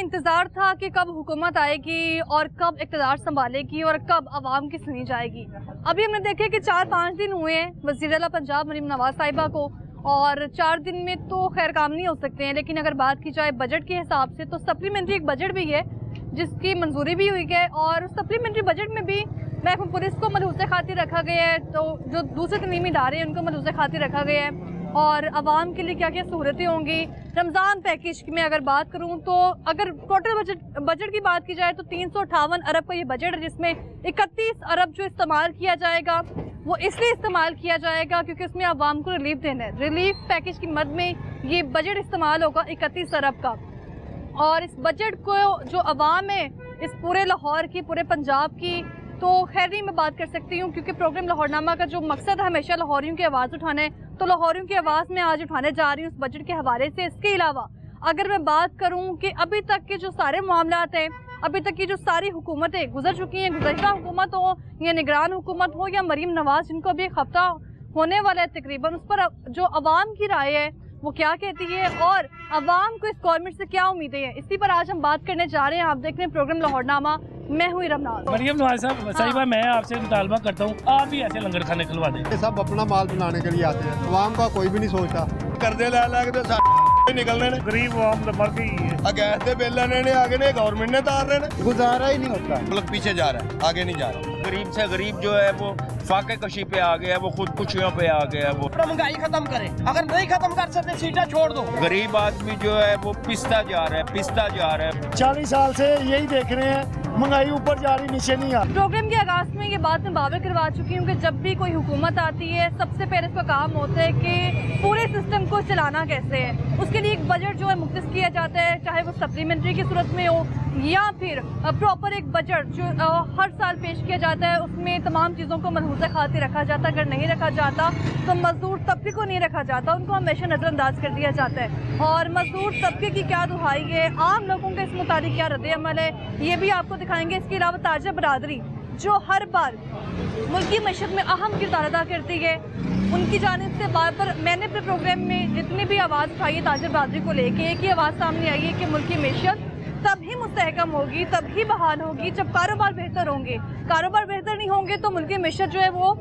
इंतज़ार था कि कब हुकूमत आएगी और कब इक़्तिदार संभालेगी और कब आवाम की सुनी जाएगी। अभी हमने देखे कि 4-5 दिन हुए हैं वज़ीर आला पंजाब मरीम नवाज़ साहिबा को, और 4 दिन में तो खैर काम नहीं हो सकते हैं। लेकिन अगर बात की जाए बजट के हिसाब से तो सप्लीमेंट्री एक बजट भी है जिसकी मंजूरी भी हुई है, और सप्लीमेंट्री बजट में भी महकमा पुलिस को मलहूज़ खातिर रखा गया है, तो जो दूसरे तमीमी इदारे हैं उनको मलहूज़ खातिर रखा गया है, और आवाम के लिए क्या क्या सहूलतें होंगी। रमज़ान पैकेज में अगर बात करूं तो अगर टोटल बजट की बात की जाए तो 358 अरब का ये बजट है, जिसमें 31 अरब जो इस्तेमाल किया जाएगा वो इसलिए इस्तेमाल किया जाएगा क्योंकि उसमें आवाम को रिलीफ देना है। रिलीफ पैकेज की मद में ये बजट इस्तेमाल होगा 31 अरब का, और इस बजट को जो आवाम है इस पूरे लाहौर की, पूरे पंजाब की, तो खैर नहीं मैं बात कर सकती हूँ क्योंकि प्रोग्राम लाहौरनामा का जो मकसद है हमेशा लाहौरियों की आवाज़ उठाना है, तो लाहौरियों की आवाज़ में आज उठाने जा रही हूँ इस बजट के हवाले से। इसके अलावा अगर मैं बात करूँ कि अभी तक के जो सारे मामलात हैं, अभी तक की जो सारी हुकूमतें गुजर चुकी हैं, गुज़श्ता हुकूमत हो या निगरान हुकूमत हो या मरीम नवाज़ जिनको अभी एक हफ्ता होने वाला है तकरीबन, उस पर जो अवाम की राय है वो क्या कहती है और अवाम को इस गवर्नमेंट से क्या उम्मीदें हैं, इसी पर आज हम बात करने जा रहे हैं। आप देख रहे हैं प्रोग्राम लाहौरनामा, मैं हुई रमनाज। मरियम नवाज साहिबा, मैं आपसे मुतालबा करता हूँ आप भी ऐसे लंगर खाने खुलवा दें। सब अपना माल बनाने के लिए आते हैं, अवाम का कोई भी नहीं सोचता। कर्जे ला के तो निकलने ने, गरीब आवाम तो मर गई है। गैस के बिल लेने आगे ने, गवर्नमेंट ने तार रहे ने, गुजारा ही नहीं होता, मुल्क पीछे जा रहा है, आगे नहीं जा रहा। गरीब से गरीब जो है वो फाके कशी पे आ गया, वो खुदकुशियों पे आ गया। वो महंगाई खत्म करे, अगर नहीं खत्म कर सकते सीटा छोड़ दो। गरीब आदमी जो है वो पिसता जा रहा है। 40 साल से यही देख रहे हैं, महंगाई ऊपर जा रही, नीचे नहीं आ रही। प्रोग्राम के आगाज में ये बात मैं बावर करवा चुकी हूँ कि जब भी कोई हुकूमत आती है सबसे पहले इसका काम होता है कि पूरे सिस्टम को चलाना कैसे है। उसके लिए एक बजट जो है मुख्तस किया जाता है, चाहे वो सप्लीमेंट्री की सूरत में हो या फिर प्रॉपर एक बजट जो हर साल पेश किया जाता है, उसमें तमाम चीज़ों को मलहूज़ खातिर रखा जाता है। अगर नहीं रखा जाता तो मजदूर तबके को नहीं रखा जाता, उनको हमेशा नज़रअंदाज कर दिया जाता है। और मजदूर तबके की क्या दुहाई है, आम लोगों का इस मुताबिक क्या रद्द-ए-अमल है, ये भी आपको दिखाएंगे। इसके अलावा ताजर बरादरी जो हर बार मुल्क की मईशत में अहम किरदार अदा करती है, उनकी जानिब से बार बार मैंने अपने प्रोग्राम में जितनी भी आवाज़ उठाई है ताजर बरादरी को लेके, एक ही आवाज़ सामने आई है कि मुल्क की मईशत तभी मुस्तहकम होगी, तभी बहाल होगी जब कारोबार बेहतर होंगे। कारोबार बेहतर नहीं होंगे तो मुल्क की मईशत जो है वो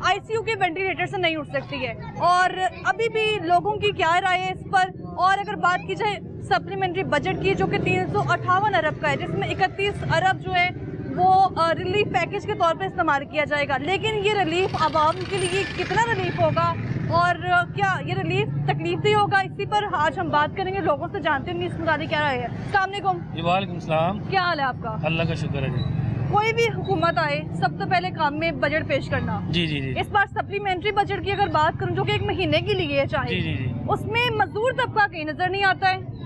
ICU के वेंटिलेटर से नहीं उठ सकती है। और अभी भी लोगों की क्या राय है इस पर। और अगर बात की जाए सप्लीमेंट्री बजट की जो कि 358 अरब का है, जिसमें 31 अरब जो है वो रिलीफ पैकेज के तौर पर इस्तेमाल किया जाएगा, लेकिन ये रिलीफ आवाम के लिए कितना रिलीफ होगा और क्या ये रिलीफ तकलीफदेह होगा, इसी पर आज हम बात करेंगे। लोगों से जानते हैं इस मुताबिक क्या राय है। अस्सलाम वालेकुम। वालेकुम सलाम। क्या हाल है आपका? अल्लाह का शुक्र है जी। कोई भी हुकूमत आए सब तो पहले काम में बजट पेश करना। जी जी जी। इस बार सप्लीमेंट्री बजट की अगर बात करूं जो कि 1 महीने के लिए है, चाहे जी जी जी, उसमें मजदूर तबका कहीं नजर नहीं आता है।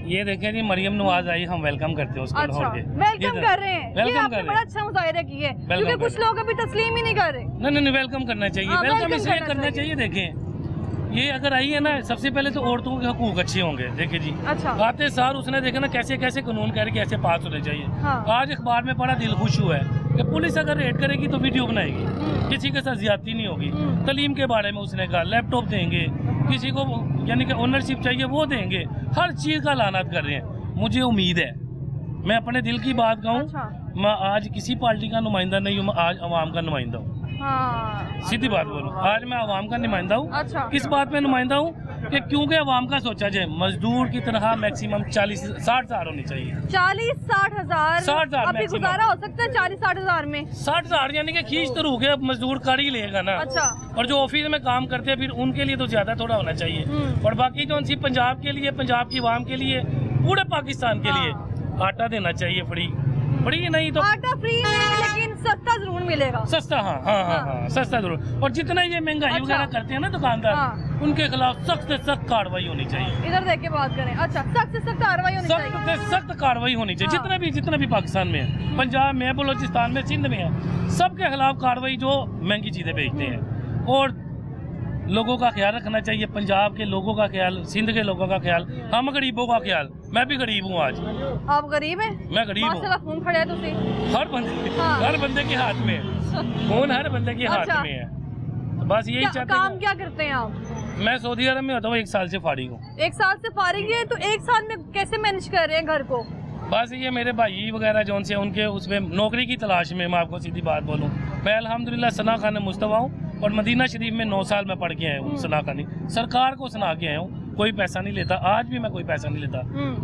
ये देखें जी, मरियम नवाज आई, हम वेलकम करते हैं उसको। अच्छा, वेलकम कर रहे हैं, ये आपने बड़ा अच्छा मुजाहिरा की है क्योंकि कुछ लोग अभी तस्लीम ही नहीं कर रहे। नहीं, वेलकम करना चाहिए। वेलकम इसलिए करना चाहिए, देखें ये अगर आई है ना, सबसे पहले तो औरतों के हकूक अच्छे होंगे। देखिए जी, अच्छा, आते सार उसने देखा ना कैसे कैसे कानून कह रहे कैसे पास होने चाहिए। हाँ। आज अखबार में पढ़ा, दिल खुश हुआ है कि पुलिस अगर रेड करेगी तो वीडियो बनाएगी, किसी के साथ ज्यादती नहीं होगी। तालीम के बारे में उसने कहा लैपटॉप देंगे, किसी को यानी कि ओनरशिप चाहिए वो देंगे, हर चीज़ का ऐलान कर रहे हैं। मुझे उम्मीद है, मैं अपने दिल की बात कहूँ, अच्छा, मैं आज किसी पार्टी का नुमाइंदा नहीं हूँ, मैं आज अवाम का नुमाइंदा हूँ। हाँ, सीधी बात बोलूँ, आज मैं अवाम का नुमाइंदा हूँ। अच्छा, किस बात में नुमाइंदा हूँ कि क्योंकि अवाम का सोचा जाए मजदूर की तनख्वाह मैक्सिमम 40-60 हज़ार होनी चाहिए। 40-60 हज़ार 60 हज़ार अभी maximum। गुजारा हो सकता है 40-60 हज़ार में। 60 हज़ार यानी कि खींच तो रूखे मजदूर कर ही लेगा ना। अच्छा, और जो ऑफिस में काम करते हैं फिर उनके लिए तो ज्यादा थोड़ा होना चाहिए। और बाकी जो उनसी पंजाब के लिए, पंजाब की आवाम के लिए, पूरे पाकिस्तान के लिए आटा देना चाहिए। फ्री नहीं तो आटा फ्री नहीं, लेकिन सस्ता जरूर मिलेगा। सस्ता, हाँ, सस्ता जरूर। और जितना ये महंगाई अच्छा, वगैरह करते हैं ना दुकानदार, हाँ, उनके खिलाफ सख्त से सख्त कार्रवाई होनी चाहिए। इधर देख के बात करें। अच्छा, सख्त से सख्त कार्रवाई होनी चाहिए। सख्त से सख्त कार्रवाई होनी चाहिए। हाँ। जितना भी पाकिस्तान में है, पंजाब में, बलोचिस्तान में, सिंध में है, सबके खिलाफ कार्रवाई जो महंगी चीजें बेचते हैं। और लोगों का ख्याल रखना चाहिए, पंजाब के लोगों का ख्याल, सिंध के लोगों का ख्याल, हम गरीबों का ख्याल। मैं भी गरीब हूँ आज। आप गरीब हैं? मैं गरीब हूँ। माशाल्लाह, खून खड़े हैं तुसी। हर बंदे के हाथ में फोन, हर बंदे के हाथ में है। तो बस यही चाहते काम क्या करते हैं आप? मैं सऊदी अरब में होता हूँ, 1 साल से फारिग हूँ। 1 साल से फारिग है, तो 1 साल में कैसे मैनेज कर रहे हैं घर को? बस ये मेरे भाई वगैरह जौन से उनके उसमें नौकरी की तलाश में, मैं आपको सीधी बात बोलूँ, मैं अल्हम्दुलिल्लाह सना खान मुस्तफा हूँ और मदीना शरीफ में 9 साल में पढ़ के आया हूँ। सना खानी सरकार को सुना के आया हूँ, कोई पैसा नहीं लेता, आज भी मैं कोई पैसा नहीं लेता।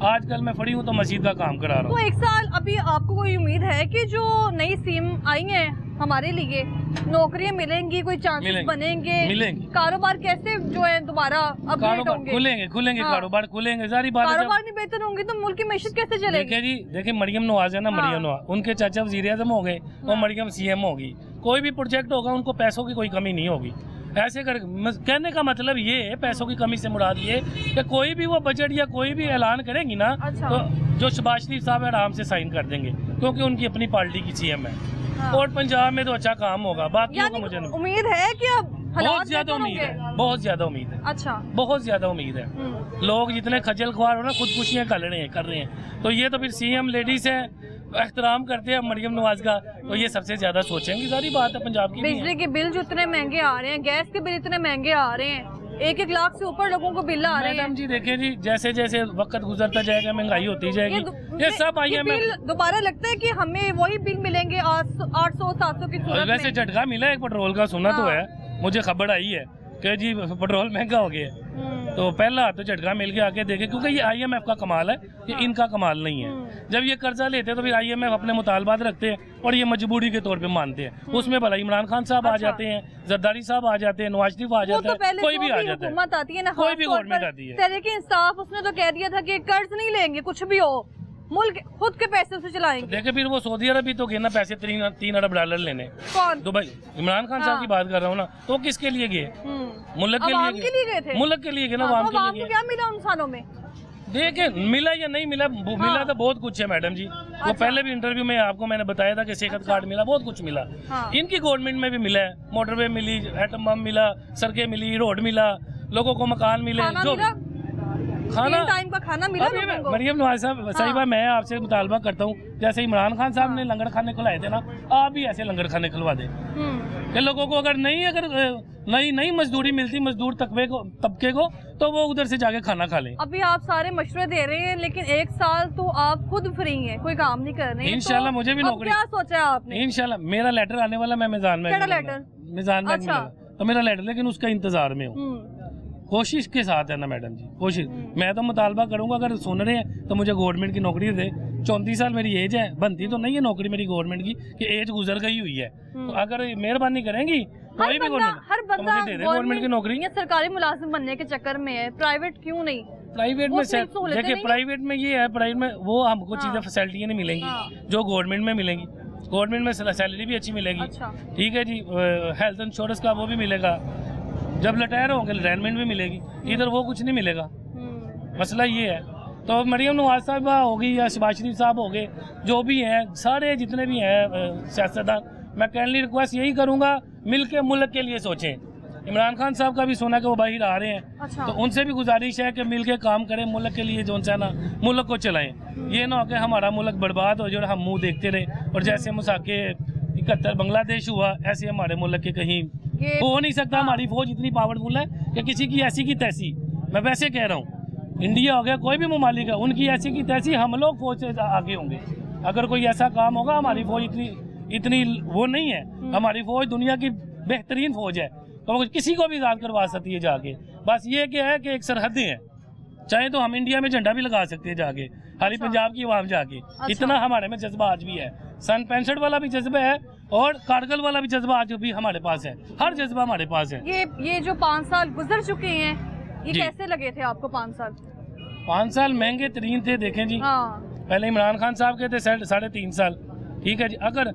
आजकल मैं फ्री हूँ तो मस्जिद का काम करा रहा हूँ। तो 1 साल अभी आपको कोई उम्मीद है कि जो नई सीम आई है हमारे लिए नौकरियां मिलेंगी, कोई चांसेस बनेंगे, कारोबार कैसे जो है दोबारा अपडेट होंगे? खुलेंगे हाँ। कारोबार खुलेंगे, सारी बात। कारोबार नहीं बेहतर होंगे तो मुल्क की मैशत कैसे चलेगी? देखिए मरियम नवाज है ना, मरियम नवाज उनके चाचा वजीर आज़म हो गए और मरियम CM होगी। कोई भी प्रोजेक्ट होगा उनको पैसों की कोई कमी नहीं होगी। ऐसे कर कहने का मतलब ये है, पैसों की कमी से मुराद ये कि कोई भी वो बजट या कोई भी ऐलान करेंगी ना तो जो शहबाज शरीफ साहब आराम से साइन कर देंगे, क्योंकि उनकी अपनी पार्टी की CM है। और पंजाब में तो अच्छा काम होगा, बाकी को मुझे उम्मीद है कि अब बहुत ज्यादा उम्मीद है, बहुत ज्यादा उम्मीद है। अच्छा, बहुत ज्यादा उम्मीद है। लोग जितने खजल खुआर हो ना, खुदकुशियां कर रहे हैं, तो ये तो फिर CM लेडीज है, एहतराम करते हैं मरियम नवाज का, तो ये सबसे ज्यादा सोचेंगे। सारी बात है पंजाब की। बिजली के बिल जो इतने महंगे आ रहे हैं, गैस के बिल इतने महंगे आ रहे हैं, 1-1 लाख से ऊपर लोगों को बिल आ रहे हैं। मैडम जी देखिए जी, जैसे जैसे वक्त गुजरता जाएगा महंगाई होती जाएगी, ये सब बिल दोबारा लगता है कि हमें वही बिल मिलेंगे 800-700 की सूरत में। वैसे झटका मिला है पेट्रोल का, सुना तो है, मुझे खबर आई है कि जी पेट्रोल महंगा हो गया है। तो पहला तो झटका मिल के आके देखे, क्योंकि ये IMF का कमाल है, ये इनका कमाल नहीं है। जब ये कर्जा लेते हैं तो फिर IMF अपने मुतालबात रखते हैं और ये मजबूरी के तौर पे मानते हैं। उसमें भला इमरान खान साहब आ जाते हैं, जरदारी साहब आ जाते हैं, नवाज शरीफ आ जाता है, कोई भी आ जाता है, हुकूमत आती है ना, कोई भी गवर्नमेंट आती है। तहरीक-ए-इंसाफ उसने तो कह दिया था कि कर्ज नहीं लेंगे, कुछ भी हो मुल्क खुद के पैसे से चलाएंगे। देखिए फिर वो सऊदी अरब भी तो गए ना पैसे, 3 अरब डॉलर लेने। कौन? दुबई। इमरान खान साहब की बात कर रहा हूँ ना, तो किसके लिए गए? मुल्क के लिए गए थे, मुल्क के लिए गए ना, आवाम के लिए। क्या मिला उन सालों में? देखिए मिला या नहीं मिला, मिला तो बहुत कुछ है मैडम जी। वो पहले भी इंटरव्यू में आपको मैंने बताया था कि सेहत कार्ड मिला, बहुत कुछ मिला। इनकी गवर्नमेंट में भी मिला है, मोटरवे मिली, एटम बम मिला, सड़कें मिली, रोड मिला, लोगों को मकान मिले, जो खाना टाइम का खाना मिला। मरियम नवाज साहब सही बात, मैं आपसे मुतालबा करता हूँ, जैसे इमरान खान साहब ने लंगर खाने खुलाए थे ना, आप भी ऐसे लंगर खाने खुलवा दें कि लोगों को अगर नई मजदूरी मिलती मजदूर तबके को, तो वो उधर से जाके खाना खा लें। अभी आप सारे मशवरे दे रहे हैं, लेकिन 1 साल तो आप खुद फ्री हैं, कोई काम नहीं कर रहे हैं। इंशाल्लाह मुझे भी नौकरी। क्या सोचा है आपने? इंशाल्लाह मेरा लेटर आने वाला, मैं मिजान में, मिजान में तो मेरा लेटर, लेकिन उसका इंतजार में हूँ। कोशिश के साथ है ना मैडम जी, कोशिश। मैं तो मुतालबा करूंगा, अगर सुन रहे हैं तो मुझे गवर्नमेंट की नौकरी दे। 34 साल मेरी एज है, बनती तो नहीं है नौकरी मेरी गवर्नमेंट की, कि एज गुजर गई हुई है। तो अगर मेहरबानी करेंगी कोई भी गवर्नमेंट दे दे गवर्नमेंट की नौकरी। सरकारी मुलाजिम बनने के चक्कर में है, प्राइवेट क्यों नहीं? प्राइवेट में देखिए, प्राइवेट में ये है, प्राइवेट में वो हमको चीजें फैसिलिटियाँ नहीं मिलेंगी जो गवर्नमेंट में मिलेंगी। गवर्नमेंट में सैलरी भी अच्छी मिलेगी, ठीक है जी, हेल्थ इंश्योरेंस का वो भी मिलेगा, जब रिटायर होंगे रिटायरमेंट भी मिलेगी। इधर वो कुछ नहीं मिलेगा, मसला ये है। तो मरियम नवाज साहब होगी या शहबाज शरीफ साहब हो गए, जो भी हैं, सारे जितने भी हैं सियासतदान, मैं काइंडली रिक्वेस्ट यही करूंगा, मिल के मुल्क के लिए सोचें। इमरान खान साहब का भी सुना कि वो बाहर आ रहे हैं, तो उनसे भी गुजारिश है कि मिल के काम करें, मुल्क के लिए जो है ना, मुल्क को चलाएं। ये ना हो कि हमारा मुल्क बर्बाद हो जो हम मुँह देखते रहे, और जैसे मुसाके 71 बांग्लादेश हुआ, ऐसे हमारे मुल्क के कहीं हो नहीं सकता। हमारी फौज इतनी पावरफुल है कि किसी की ऐसी की तैसी, मैं वैसे कह रहा हूँ, इंडिया हो गया कोई भी ममालिक है, उनकी ऐसी की तैसी, हम लोग फौज से आगे होंगे। अगर कोई ऐसा काम होगा, हमारी फौज इतनी वो नहीं है, हमारी फौज दुनिया की बेहतरीन फौज है, तो किसी को भी आज़ाद करवा सकती है जाके। बस ये क्या है कि एक सरहदें हैं, चाहे तो हम इंडिया में झंडा भी लगा सकते हैं जाके, खाली पंजाब की आवाम जाके। इतना हमारे में जज्बा आज भी है, सन 65 वाला भी जज्बा है और कारगिल वाला भी जज्बा आज भी हमारे पास है, हर जज्बा हमारे पास है। ये जो 5 साल गुजर चुके हैं, ये कैसे लगे थे आपको 5 साल? 5 साल महंगे तरीन थे, देखें जी। पहले इमरान खान साहब के थे 3.5 साल, ठीक है जी। अगर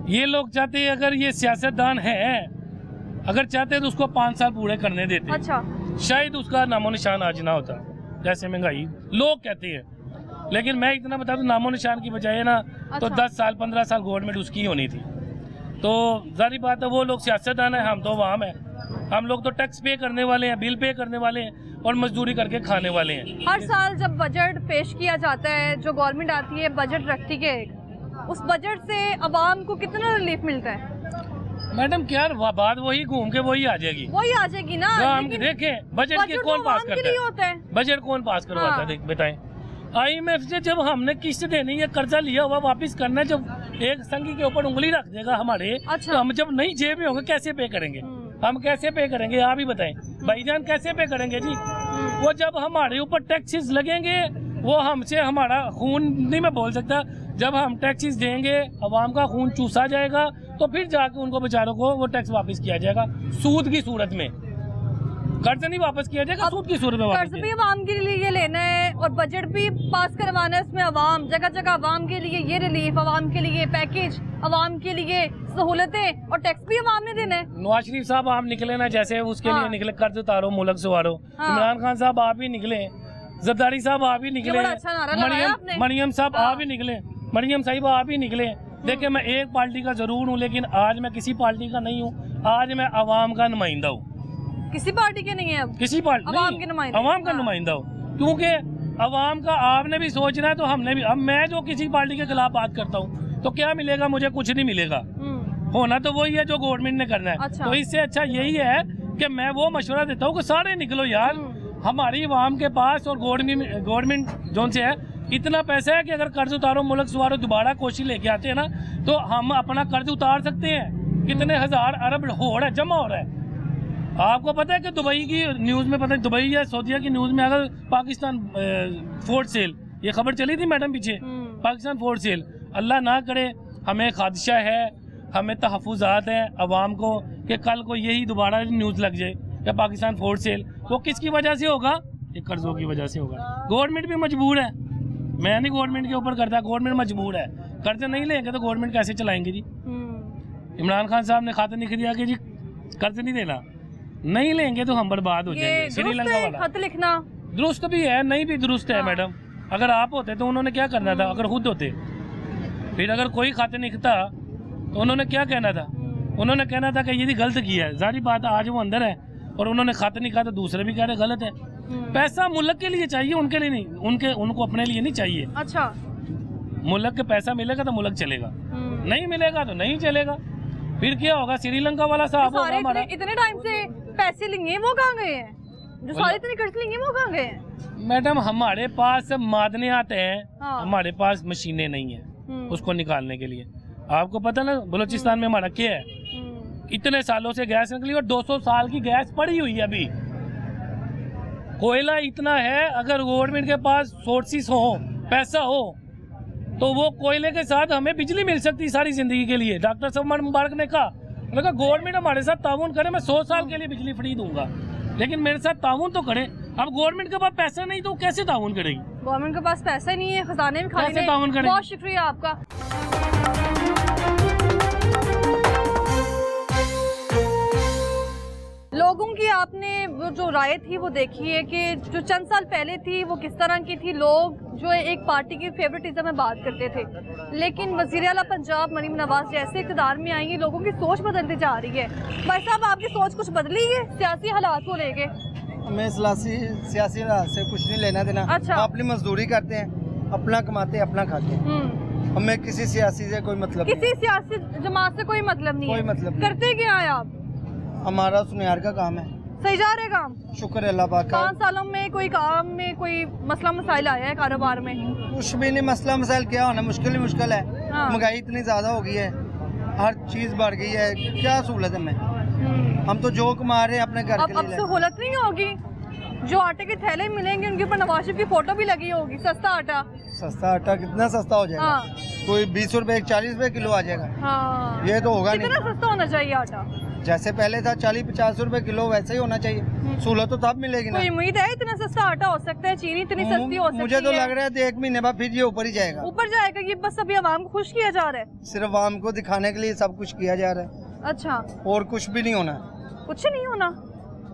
ये लोग चाहते, अगर ये सियासतदान है, अगर चाहते तो उसको 5 साल पूरे करने देते। अच्छा। शायद उसका नामो निशान आज ना होता, जैसे महंगाई लोग कहते हैं। लेकिन मैं इतना बता दूं, नामो निशान की बजाय ना तो 10 साल 15 साल गवर्नमेंट उसकी होनी थी। तो जारी बात है, वो लोग सियासतदान है, हम तो आवाम है। हम लोग तो टैक्स पे करने वाले हैं, बिल पे करने वाले हैं और मजदूरी करके खाने वाले हैं। हर साल जब बजट पेश किया जाता है, जो गवर्नमेंट आती है बजट रखती है, उस बजट से अवाम को कितना रिलीफ मिलता है? मैडम क्या बात वही घूम के वही आ जाएगी ना। लेकिन देखें बजट के कौन पास करता है? बजट कौन पास करवाता है? बताएं। IMF से जब हमने किस्त देनी है, कर्जा लिया हुआ वापस करना है, जब एक संगी के ऊपर उंगली रख देगा हमारे, अच्छा। तो हम जब नहीं जेब में होंगे कैसे पे करेंगे? हम कैसे पे करेंगे आप ही बताएं भाईजान, कैसे पे करेंगे जी? वो जब हमारे ऊपर टैक्सेस लगेंगे, वो हमसे हमारा खून नहीं मैं बोल सकता, जब हम टैक्सेस देंगे अवाम का खून चूसा जाएगा, तो फिर जाके उनको बेचारों को वो टैक्स वापस किया जाएगा सूद की सूरत में। कर्ज नहीं वापस किया जाएगा, सूद की सूरत में वापस कर्ज भी अवाम के लिए लेना है और बजट भी पास करवाना है, उसमें अवाम जगह जगह अवाम के लिए ये रिलीफ, अवाम के लिए पैकेज, अवाम के लिए सहूलतें, और टैक्स भी अवाम ने देना है। नवाज शरीफ साहब आप निकले ना, जैसे उसके हाँ। लिए निकले कर्ज उतारो मुल्क सवारो। हाँ। इमरान खान साहब आप ही निकले, जरदारी साहब आप ही निकले, बड़ा अच्छा नारा लगाया आपने। मरियम साहब हाँ। आप ही निकले, मरियम साहिब आप ही निकले। देखिए मैं एक पार्टी का जरूर हूँ, लेकिन आज मैं किसी पार्टी का नहीं हूँ, आज मैं अवाम का नुमाइंदा हूँ। किसी पार्टी के नहीं है अब, किसी पार्टी अवाम के नुमाइंदे। अवाम का हाँ। नुमाइंदा हूँ, क्योंकि अवाम का आपने भी सोचना है तो हमने भी। अब मैं जो किसी पार्टी के खिलाफ बात करता हूँ तो क्या मिलेगा मुझे? कुछ नहीं मिलेगा। होना तो वही है जो गवर्नमेंट ने करना है। अच्छा। तो इससे अच्छा यही है कि मैं वो मशवरा देता हूँ कि सारे निकलो यार, हमारी अवाम के पास और गवर्नमेंट जोन से है इतना पैसा है कि अगर कर्ज उतारो मुल्क सवारो दोबारा कोशिश लेके आते हैं ना, तो हम अपना कर्ज उतार सकते हैं। कितने हजार अरब हो रहा है, जमा हो रहा है। आपको पता है कि दुबई की न्यूज़ में, पता है दुबई या सऊदीया की न्यूज़ में अगर पाकिस्तान फोर्ट सेल, ये खबर चली थी मैडम पीछे, पाकिस्तान फोर्ट सेल, अल्लाह ना करे हमें खादशा है, हमें तहफ़्फ़ुज़ात हैं अवाम को कि कल को यही दोबारा न्यूज़ लग जाए या पाकिस्तान फोर्ट सेल, वो किसकी वजह से होगा? ये कर्जों की वजह से होगा। गवर्नमेंट भी मजबूर है, मैं नहीं गवर्नमेंट के ऊपर करता, गवर्नमेंट मजबूर है। कर्ज नहीं लेंगे तो गवर्नमेंट कैसे चलाएंगे जी? इमरान खान साहब ने खाता नहीं दिया कि जी कर्ज नहीं देना, नहीं लेंगे तो हम बर्बाद हो जाएंगे। श्रीलंका वाला खत लिखना दुरुस्त भी है, नहीं भी दुरुस्त है मैडम। अगर आप होते तो उन्होंने क्या करना था? अगर खुद होते, फिर अगर कोई खाते नहीं लिखता तो उन्होंने क्या कहना था? उन्होंने कहना था कि ये गलत किया है। जारी बात है, आज वो अंदर है और उन्होंने खाते नहीं कहा तो दूसरे भी कह रहे गलत है। पैसा मुल्क के लिए चाहिए, उनके लिए नहीं, उनको अपने लिए नहीं चाहिए। अच्छा, मुल्क के पैसा मिलेगा तो मुल्क चलेगा, नहीं मिलेगा तो नहीं चलेगा। फिर क्या होगा? श्रीलंका वाला साहब होगा हमारा। इतने टाइम से पैसे लिए वो कहाँ गए हैं? जो सारे इतने कर्ज लिए वो कहाँ गए हैं? मैडम हमारे पास मादने आते हैं, हाँ। हमारे पास मशीनें नहीं है उसको निकालने के लिए। आपको पता ना बलूचिस्तान में हमारा क्या है, इतने सालों से गैस निकली और 200 साल की गैस पड़ी हुई है अभी। कोयला इतना है, अगर गवर्नमेंट के पास सोर्सेस हो, पैसा हो, तो वो कोयले के साथ हमें बिजली मिल सकती है सारी जिंदगी के लिए। डॉक्टर साहब मुबारक ने कहा गवर्नमेंट हमारे साथ ताउन करे, मैं 100 साल के लिए बिजली फ्री दूंगा, लेकिन मेरे साथ ताउन तो करे। अब गवर्नमेंट के पास पैसा नहीं तो कैसे ताउन करेगी? गवर्नमेंट के पास पैसा ही नहीं है, खजाने में खाली कैसे ताउन करेगी? बहुत शुक्रिया आपका। लोगों की आपने वो जो राय थी वो देखी है कि जो चंद साल पहले थी वो किस तरह की थी। लोग जो एक पार्टी की फेवरेटिज्म में बात करते थे, लेकिन वज़ीर आला पंजाब मरीम नवाज जैसे इक़्तिदार में आएंगे लोगों की सोच बदलती जा रही है। भाई साहब, आपकी सोच कुछ बदली है सियासी हालात को लेके? हमें सियासी हालात से कुछ नहीं लेना देना। अच्छा। हम अपनी मजदूरी करते हैं, अपना कमाते अपना खाते हैं, हमें किसी सियासी से कोई मतलब नहीं किसी सियासी जमात से कोई मतलब नहीं कोई है। मतलब नहीं। करते क्या है आप? हमारा सुनियार का काम है। सही जा रहे काम? शुक्र है अल्लाह पाक का। 5 सालों में कोई काम में कोई मसला मसाइल आया है कारोबार में? कुछ भी नहीं, मसला मसाइल क्या होना, मुश्किल ही मुश्किल है। हाँ। महंगाई इतनी ज्यादा हो गई है, हर चीज बढ़ गई है, क्या सहूलत है हमें? हम तो जो कमा रहे हैं अपने घर के अब लिए। सहूलत नहीं होगी? जो आटे के थैले मिलेंगे उनके ऊपर नवाज शरीफ की फोटो भी लगी होगी, सस्ता आटा। सस्ता आटा कितना सस्ता हो जाएगा? हाँ। कोई 20 रुपए 40 रुपए किलो आ जाएगा। हाँ। ये तो होगा कितना नहीं। सस्ता होना चाहिए आटा? जैसे पहले था 40-50 रुपए किलो, वैसे ही होना चाहिए। सहूलत तो तब मिलेगी ना। कोई उम्मीद है इतना सस्ता आटा हो सकता है? चीनी इतनी सस्ती हो सकती है? मुझे तो लग रहा है 1 महीने बाद फिर ये ऊपर ही जाएगा। ऊपर जाएगा? ये बस अभी आवाम को खुश किया जा रहा है? सिर्फ आवाम को दिखाने के लिए सब कुछ किया जा रहा है। अच्छा, और कुछ भी नहीं होना। कुछ नहीं होना।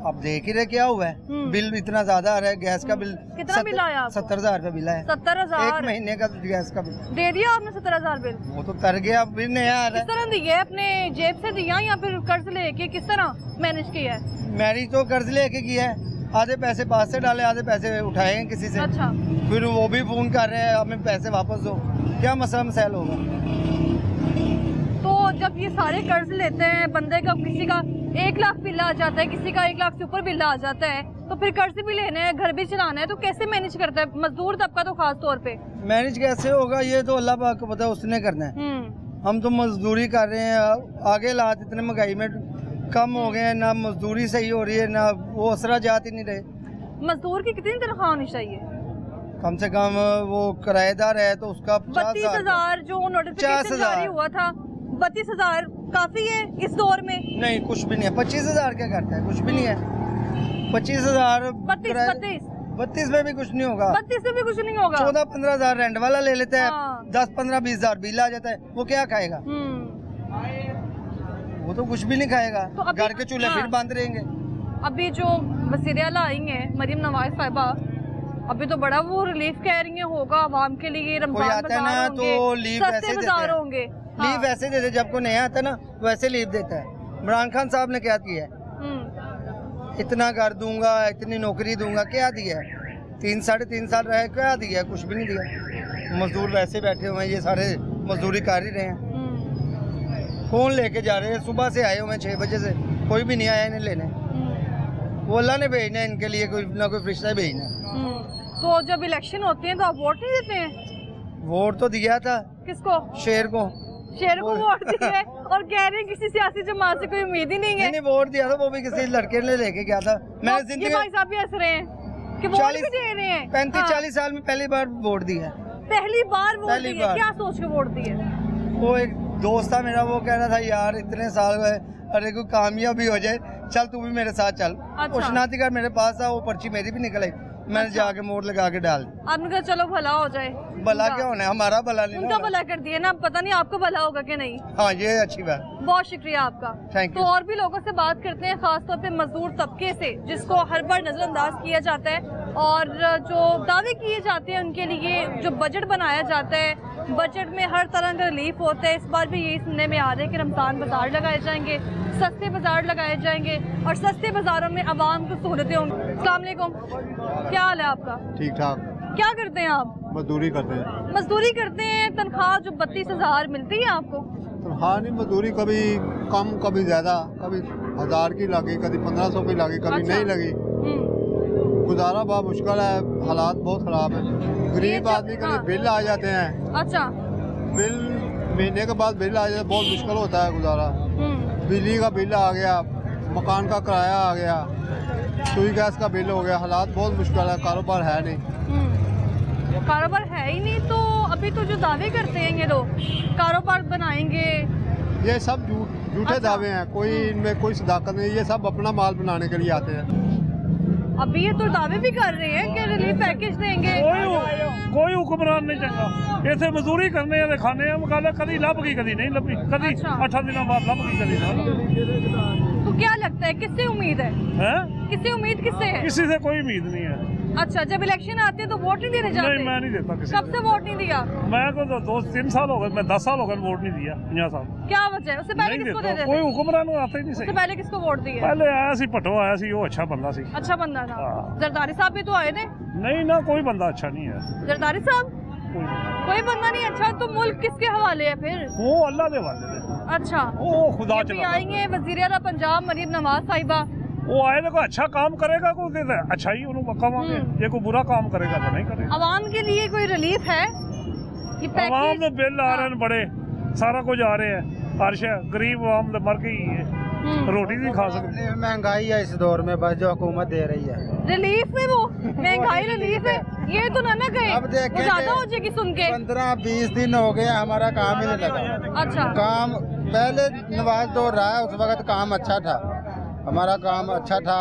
आप देख ही रहे क्या हुआ है, बिल इतना ज्यादा आ रहा है। गैस का बिल कितना बिल आया आपको? 70,000 रुपए बिल है। 70,000? 1 महीने का गैस का बिल दे दिया आपने 70,000 बिल? वो तो तर गया, फिर नया आ रहा किस तरह दिया है? अपने जेब से दिया या फिर कर्ज लेके किस तरह मैनेज किया है? है। मैंने तो कर्ज लेके किया है, आधे पैसे पास से डाले, आधे पैसे उठाए हैं किसी से। अच्छा। फिर वो भी फोन कर रहे हैं हमें पैसे वापस दो। क्या मसला मसाइल होगा? तो जब ये सारे कर्ज लेते हैं बंदे का, किसी का 1 लाख बिल आ जाता है, किसी का 1 लाख से ऊपर बिल आ जाता है, तो फिर कर्ज भी लेना है, घर भी चलाना है, तो कैसे मैनेज करता है मजदूर तबका तो खास तौर पे? मैनेज कैसे होगा ये तो अल्लाह पाक को पता है, उसने करना है। हम तो मजदूरी कर रहे हैं, आगे हालात इतने महंगाई में कम हो गए हैं, ना मजदूरी सही हो रही है, ना वो असरा जात ही नहीं रहे। मजदूर की कितनी तनख्वाह होनी चाहिए? कम से कम वो किराएदार है तो उसका 32,000 जो नोटिफिकेशन जारी हुआ था, 32,000 काफी है इस दौर में? नहीं, कुछ भी नहीं है। 25,000 क्या करता है? कुछ भी नहीं है। 25,000 32 में भी कुछ नहीं होगा। 32 में भी कुछ नहीं होगा। 14-15,000 रेंट वाला ले लेता है, हाँ। 10-15-20,000 बिल आ जाता है, वो क्या खाएगा? वो तो कुछ भी नहीं खाएगा। तो घर के चूल्हे फिर बंद रहेंगे। अभी जो वज़ीर आला आई हैं मरीम नवाज साहिबा, अभी तो बड़ा वो रिलीफ कह रही है होगा आवाम के लिए, रमजान आता है ना तो लीव सस्ते बाजार होंगे। लीव वैसे देते, जब को नया आता है ना वैसे लीव देता है। इमरान खान साहब ने क्या किया है? इतना कर दूंगा, इतनी नौकरी दूंगा, क्या दिया है? 3-3.5 साल रहे, क्या दिया है? कुछ भी नहीं दिया। मजदूर वैसे बैठे हुए हैं, ये सारे मजदूरी कर ही रहे हैं। कौन लेके जा रहे हैं? सुबह से आए हुए हैं 6 बजे से, कोई भी नहीं आया इन्हें लेने। वो अल्लाह ने भेजना है इनके लिए, कोई ना कोई फरिश्ता भेजना है। तो जब इलेक्शन होते हैं तो आप वोट नहीं देते हैं? वोट तो दिया था। किसको? शेर को। शेर को वोट दिया है और कह रहे हैं किसी सियासी जमात से कोई उम्मीद ही नहीं है। नहीं, वोट दिया था, वो भी किसी लड़के ने लेके गया था। मैंने ये जिंदगी भाई साहब भी हंस रहे हैं कि वोट भी दे रहे हैं। 35-40 साल में पहली बार वोट दिया। पहली बार वोट दिया? क्या सोच के वोट दिया? वो एक दोस्त था मेरा, वो कह रहा था यार इतने साल हुए, अरे कोई कामयाबी हो जाए, चल तू भी मेरे साथ चल। अच्छा। शनाती कार्ड मेरे पास था, वो पर्ची मेरी भी निकल आई, मैंने जाके मोड़ लगा के डाल दी। आपने कहा चलो भला हो जाए। भला क्या होना है, हमारा भला नहीं, उनका भला कर दिया ना, पता नहीं आपको भला होगा कि नहीं। हाँ, ये अच्छी बात। बहुत शुक्रिया आपका। थैंक तो यू। और भी लोगों से बात करते हैं, खासतौर पे मजदूर तबके से, जिसको हर बार नजरअंदाज किया जाता है और जो दावे किए जाते हैं उनके लिए जो बजट बनाया जाता है, बजट में हर तरह का रिलीफ होता है। इस बार भी यही सुनने में आ रहा है कि रमजान बाजार लगाए जाएंगे, सस्ते बाजार लगाए जाएंगे और सस्ते बाजारों में आवाम को सहूलतें होंगी। अस्सलाम वालेकुम, क्या हाल है आपका? ठीक ठाक। क्या करते हैं आप? मजदूरी करते हैं। मजदूरी करते हैं। तनख्वाह जो 32,000 मिलती है आपको? हाँ, नहीं मजदूरी कभी कम कभी ज्यादा, कभी 1000 की लगी, कभी 1500 की लगी, कभी अच्छा। नहीं लगी। गुजारा बहुत मुश्किल है, हालात बहुत खराब है। गरीब आदमी के लिए बिल आ जाते हैं। अच्छा। बिल महीने के बाद बिल आ जाता है, बहुत मुश्किल होता है गुजारा। बिजली का बिल आ गया, मकान का किराया आ गया, सुई गैस का बिल हो गया, हालात बहुत मुश्किल है, कारोबार है नहीं। कारोबार है ही नहीं, तो अभी तो जो दावे करते हैं ये लोग कारोबार बनाएंगे, ये सब झूठे अच्छा। दावे हैं, कोई इनमें कोई सदाकत नहीं, ये सब अपना माल बनाने के लिए आते हैं। अभी ये तो दावे भी कर रहे हैं कि रिलीफ पैकेज देंगे। कोई हुक्मरान नहीं चंगा, इतने मजदूरी करने वाले खाने मुकाले, कभी लब गई कभी नहीं लभी, कभी अच्छा। 8 दिनों बाद लब गई कभी ना। तो क्या लगता है किससे उम्मीद है? किससे उम्मीद किससे है? किसी से कोई उम्मीद नहीं है। अच्छा, जब इलेक्शन आते हैं तो वोट नहीं देने जाते? नहीं, मैं नहीं देता किसी कब से वोट नहीं दिया? मैं तो 2-3 साल हो गए, मैं 10 साल हो गए वोट नहीं दिया। 50 साल क्या वजह है? उससे पहले नहीं किसको देता, देते कोई थे? हुक्मरान आता ही नहीं उससे सही। पहले किसको वोट दिया? पहले आया सी भट्टो आया सी, वो अच्छा बंदा सी। अच्छा बंदा था। हाँ। जरदारी साहब भी तो आए थे। नहीं ना, कोई बंदा अच्छा नहीं है। जरदारी साहब कोई नहीं। कोई बंदा नहीं अच्छा, तो मुल्क किसके हवाले है फिर? वो अल्लाह के वाले थे। अच्छा, वो खुदा ये भी चला। आएंगे वजीर आला पंजाब मरीम नवाज साहिबा। वो आए देखो, अच्छा काम करेगा को देता है, अच्छा ही उन्होंने कमांगे। ये कोई बुरा काम करेगा तो नहीं करेगा। आवाम के लिए कोई रिलीफ है? ये आवाम तो पैकेज बिल आ रहे हैं बड़े, सारा कुछ आ रहे हैं, हर शय गरीब आवाम तो मर गई है, रोटी नहीं खा सकती। महंगाई है इस दौर में, बस जो हुकूमत दे रही है। रिलीफ में वो महंगाई रिलीफ है, ये तो ना गए। अब देखें वो ज्यादा हो जाएगी सुन के। 15-20 दिन हो गए, हमारा काम ही नहीं लगा। अच्छा। काम पहले नवाज दौर रहा है, उस वक्त काम अच्छा था, हमारा काम अच्छा था,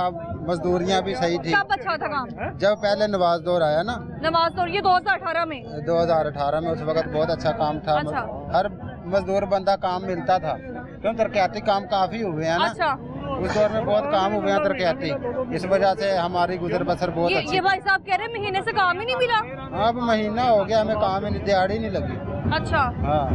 मजदूरियाँ भी सही थी। कब अच्छा था काम? जब पहले नवाज दौर आया ना, नवाज और ये 2018 में। 2018 में, उस वक्त बहुत अच्छा काम था। अच्छा। हर मजदूर बंदा काम मिलता था, क्यों तरक्याती काम काफी हुए हैं ना। अच्छा। उस दौर में बहुत काम हुए हैं तरक्याती, इस वजह से हमारी गुजर बसर बहुत अच्छी। ये भाई साहब कह रहे हैं महीने से काम ही नहीं मिला। अब महीना हो गया हमें काम ही नहीं, दिहाड़ी नहीं लगी। अच्छा। हाँ,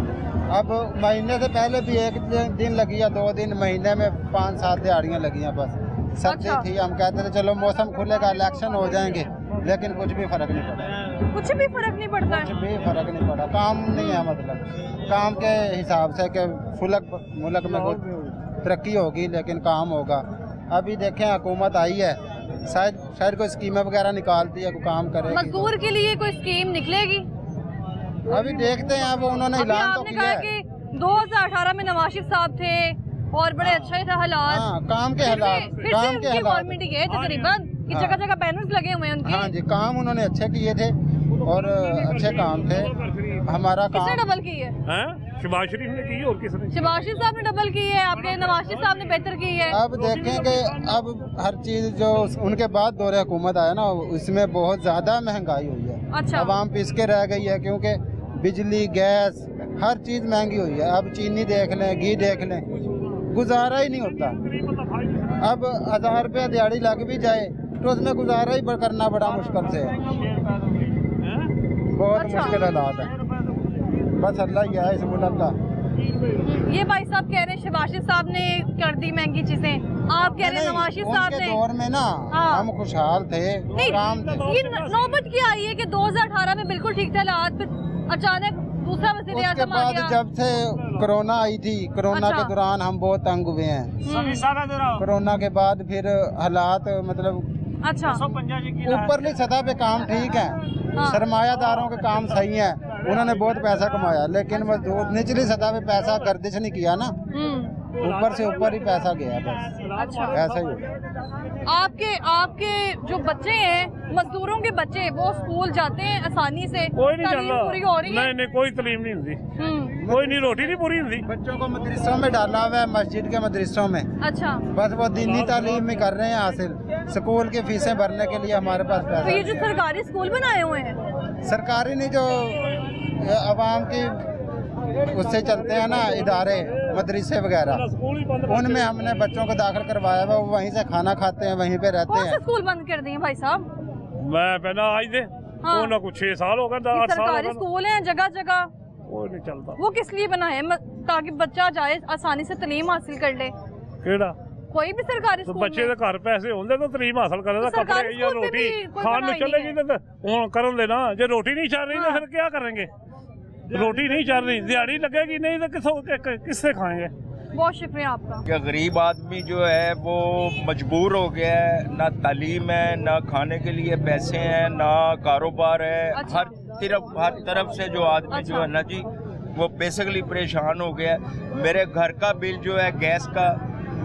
अब महीने से पहले भी 1 दिन लगी या 2 दिन, महीने में 5-7 दिहाड़ियाँ लगी हैं बस। सर्दी अच्छा। थी, हम कहते थे चलो मौसम खुलेगा, इलेक्शन हो जाएंगे, लेकिन कुछ भी फर्क नहीं पड़ा। कुछ भी फर्क नहीं पड़ता कुछ है। भी फर्क नहीं पड़ा, काम नहीं है मतलब। काम के हिसाब से कि मुल्क में कुछ तरक्की होगी लेकिन काम होगा। अभी देखें हुकूमत आई है, शायद कोई स्कीमें वगैरह निकालती है, कोई काम करेगी। मजदूर के लिए कोई स्कीम निकलेगी? अभी देखते हैं, वो उन्होंने ऐलान तो किया है। आपने कहा कि 2018 में नवाज शरीफ साहब थे और बड़े अच्छे थे हालात। हाँ, काम के हालात, काम के हालात गवर्नमेंट ये तकरीबन कि हाँ। जगह जगह पैनल्स लगे हुए हैं उनके। हाँ जी, काम उन्होंने अच्छे किए थे और अच्छे काम थे। हमारा किसने काम डबल की है? शहबाज शरीफ ने की और किसने? शहबाज शरीफ साहब ने डबल की है, आपके नवाज शरीफ साहब ने बेहतर की है। अब देखें कि अब हर चीज़ जो उनके बाद दौरे हुकूमत आया ना, उसमें बहुत ज़्यादा महंगाई हुई है। अच्छा। आवाम पिस के रह गई है क्योंकि बिजली, गैस, हर चीज़ महंगी हुई है। अब चीनी देख लें, घी देख लें, गुजारा ही नहीं होता। अब 1000 रुपया दिहाड़ी लग भी जाए तो उसमें गुजारा ही करना बड़ा मुश्किल से है। बहुत मुश्किल हालात है। बस अल्लाह ही है इस मुल्क का। ये भाई साहब कह रहे हैं शहबाज शरीफ साहब ने कर दी महंगी चीजें, आप कह रहे हैं नवाज शरीफ साहब उनके ने। दौर में ना हाँ। हम खुशहाल थे, नहीं, काम थे। ये नौबत क्या आई है कि 2018 में बिल्कुल ठीक थे हालात, फिर अचानक दूसरा वज़ीर उसके आज़म आ बाद गया। जब से कोरोना आई थी, कोरोना अच्छा। के दौरान हम बहुत तंग हुए हैं। हम्म, कोरोना के बाद फिर हालात मतलब अच्छा। ऊपरली सतह पे काम ठीक है, हाँ। सरमायादारों के काम सही है, उन्होंने बहुत पैसा कमाया, लेकिन मजदूर निचली सतह पे पैसा गर्दिश नहीं किया ना, ऊपर से ऊपर ही पैसा गया बस। अच्छा। ऐसा ही हो। आपके जो बच्चे हैं, मजदूरों के बच्चे, वो स्कूल जाते हैं आसानी से? कोई नहीं तालीम जाता। पूरी हो रही है? नहीं, कोई तलीम नहीं होती, कोई नहीं, रोटी नहीं पूरी होती। बच्चों को मदरसों में डाला हुआ है, मस्जिद के मदरसों में। अच्छा। बस वो दीनी तालीम में कर रहे हैं हासिल। स्कूल की फीसें भरने के लिए हमारे पास तो ये पैसा। जो सरकारी स्कूल बनाए हुए हैं, सरकारी नहीं, जो आवाम की उससे चलते हैं ना इदारे, मदरसे वगैरह, उनमें हमने बच्चों को दाखिल करवाया हुआ। वो वहीं से खाना खाते हैं, वहीं पे रहते कौन से हैं। स्कूल बंद कर दिए भाई साहब? मैं पहना आज दे हाँ। ना कुछ 6 साल हो गए, ये 8 साल हो सरकारी गए, स्कूल हैं जगह जगह, कोई नहीं चलता। वो किस लिए बनाए हैं? ताकि बच्चा जाए आसानी से तालीम हासिल कर ले। केड़ा कोई भी सरकारी तो स्कूल बच्चे में। दे घर पैसे होंगे तो तलीम हासिल करे, तो सरकारी कपड़े या स्कूल में रोटी भी कोई खान बनाई चलेगी नहीं तो करन देना। जो रोटी नहीं चल रही तो फिर क्या करेंगे? रोटी नहीं चल रही, दिहाड़ी लगेगी नहीं तो किससे खाएंगे? बहुत शुक्रिया आपका। कि गरीब आदमी जो है वो मजबूर हो गया है, ना तालीम है, ना खाने के लिए पैसे हैं, ना कारोबार है। अच्छा। हर तरफ से जो आदमी अच्छा। जो है ना जी, वो बेसिकली परेशान हो गया है। मेरे घर का बिल जो है गैस का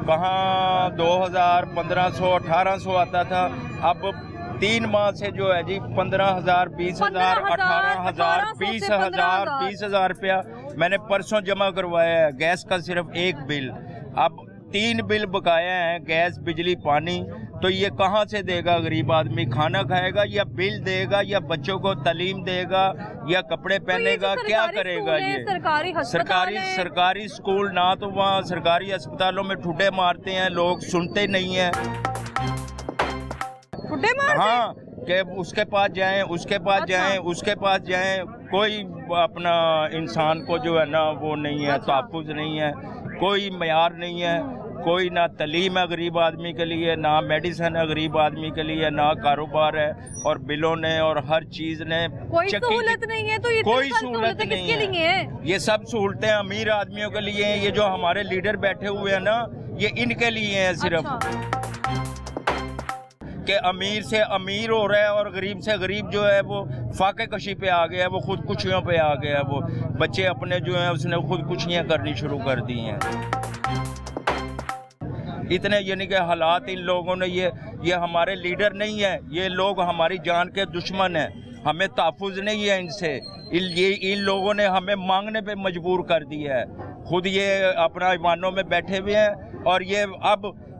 कहाँ 2000, 1500, 1800 आता था, अब 3 माह से जो है जी 15,000, 20,000, 18,000, 20,000, 20,000 रुपया मैंने परसों जमा करवाया है गैस का, सिर्फ एक बिल। अब 3 बिल बकाया हैं, गैस, बिजली, पानी। तो ये कहाँ से देगा गरीब आदमी? खाना खाएगा या बिल देगा या बच्चों को तालीम देगा या कपड़े पहनेगा? क्या करेगा ये? सरकारी स्कूल ना, तो वहाँ सरकारी अस्पतालों में ठुड्डे मारते हैं लोग, सुनते नहीं हैं। हाँ, कि उसके पास जाएं, उसके पास अच्छा। जाएं, उसके पास जाएं, कोई अपना इंसान को जो है ना वो नहीं है, अच्छा। तहफ़्फ़ुज़ नहीं है, कोई मयार नहीं है, कोई ना तालीम है गरीब आदमी के लिए, ना मेडिसिन है गरीब आदमी के लिए, ना कारोबार है, और बिलों ने और हर चीज़ ने कोई सहूलत नहीं है। तो ये कोई सहूलत नहीं किसके लिए है। है? ये सब सहूलतें अमीर आदमियों के लिए हैं। ये जो हमारे लीडर बैठे हुए हैं ना, ये इनके लिए हैं सिर्फ। अच्छा। कि अमीर से अमीर हो रहा है और गरीब से गरीब जो है वो फाके कशी पे आ गया है, वो खुदकुशियों पे आ गया है। वो बच्चे अपने जो हैं उसने खुदकुशियाँ करनी शुरू कर दी हैं। इतने यानी कि हालात इन लोगों ने, ये हमारे लीडर नहीं है, ये लोग हमारी जान के दुश्मन हैं। हमें तहफ़्फ़ुज़ नहीं है इनसे। इन लोगों ने हमें मांगने पे मजबूर कर दिया है। खुद ये अपना ईमानों में बैठे हुए हैं और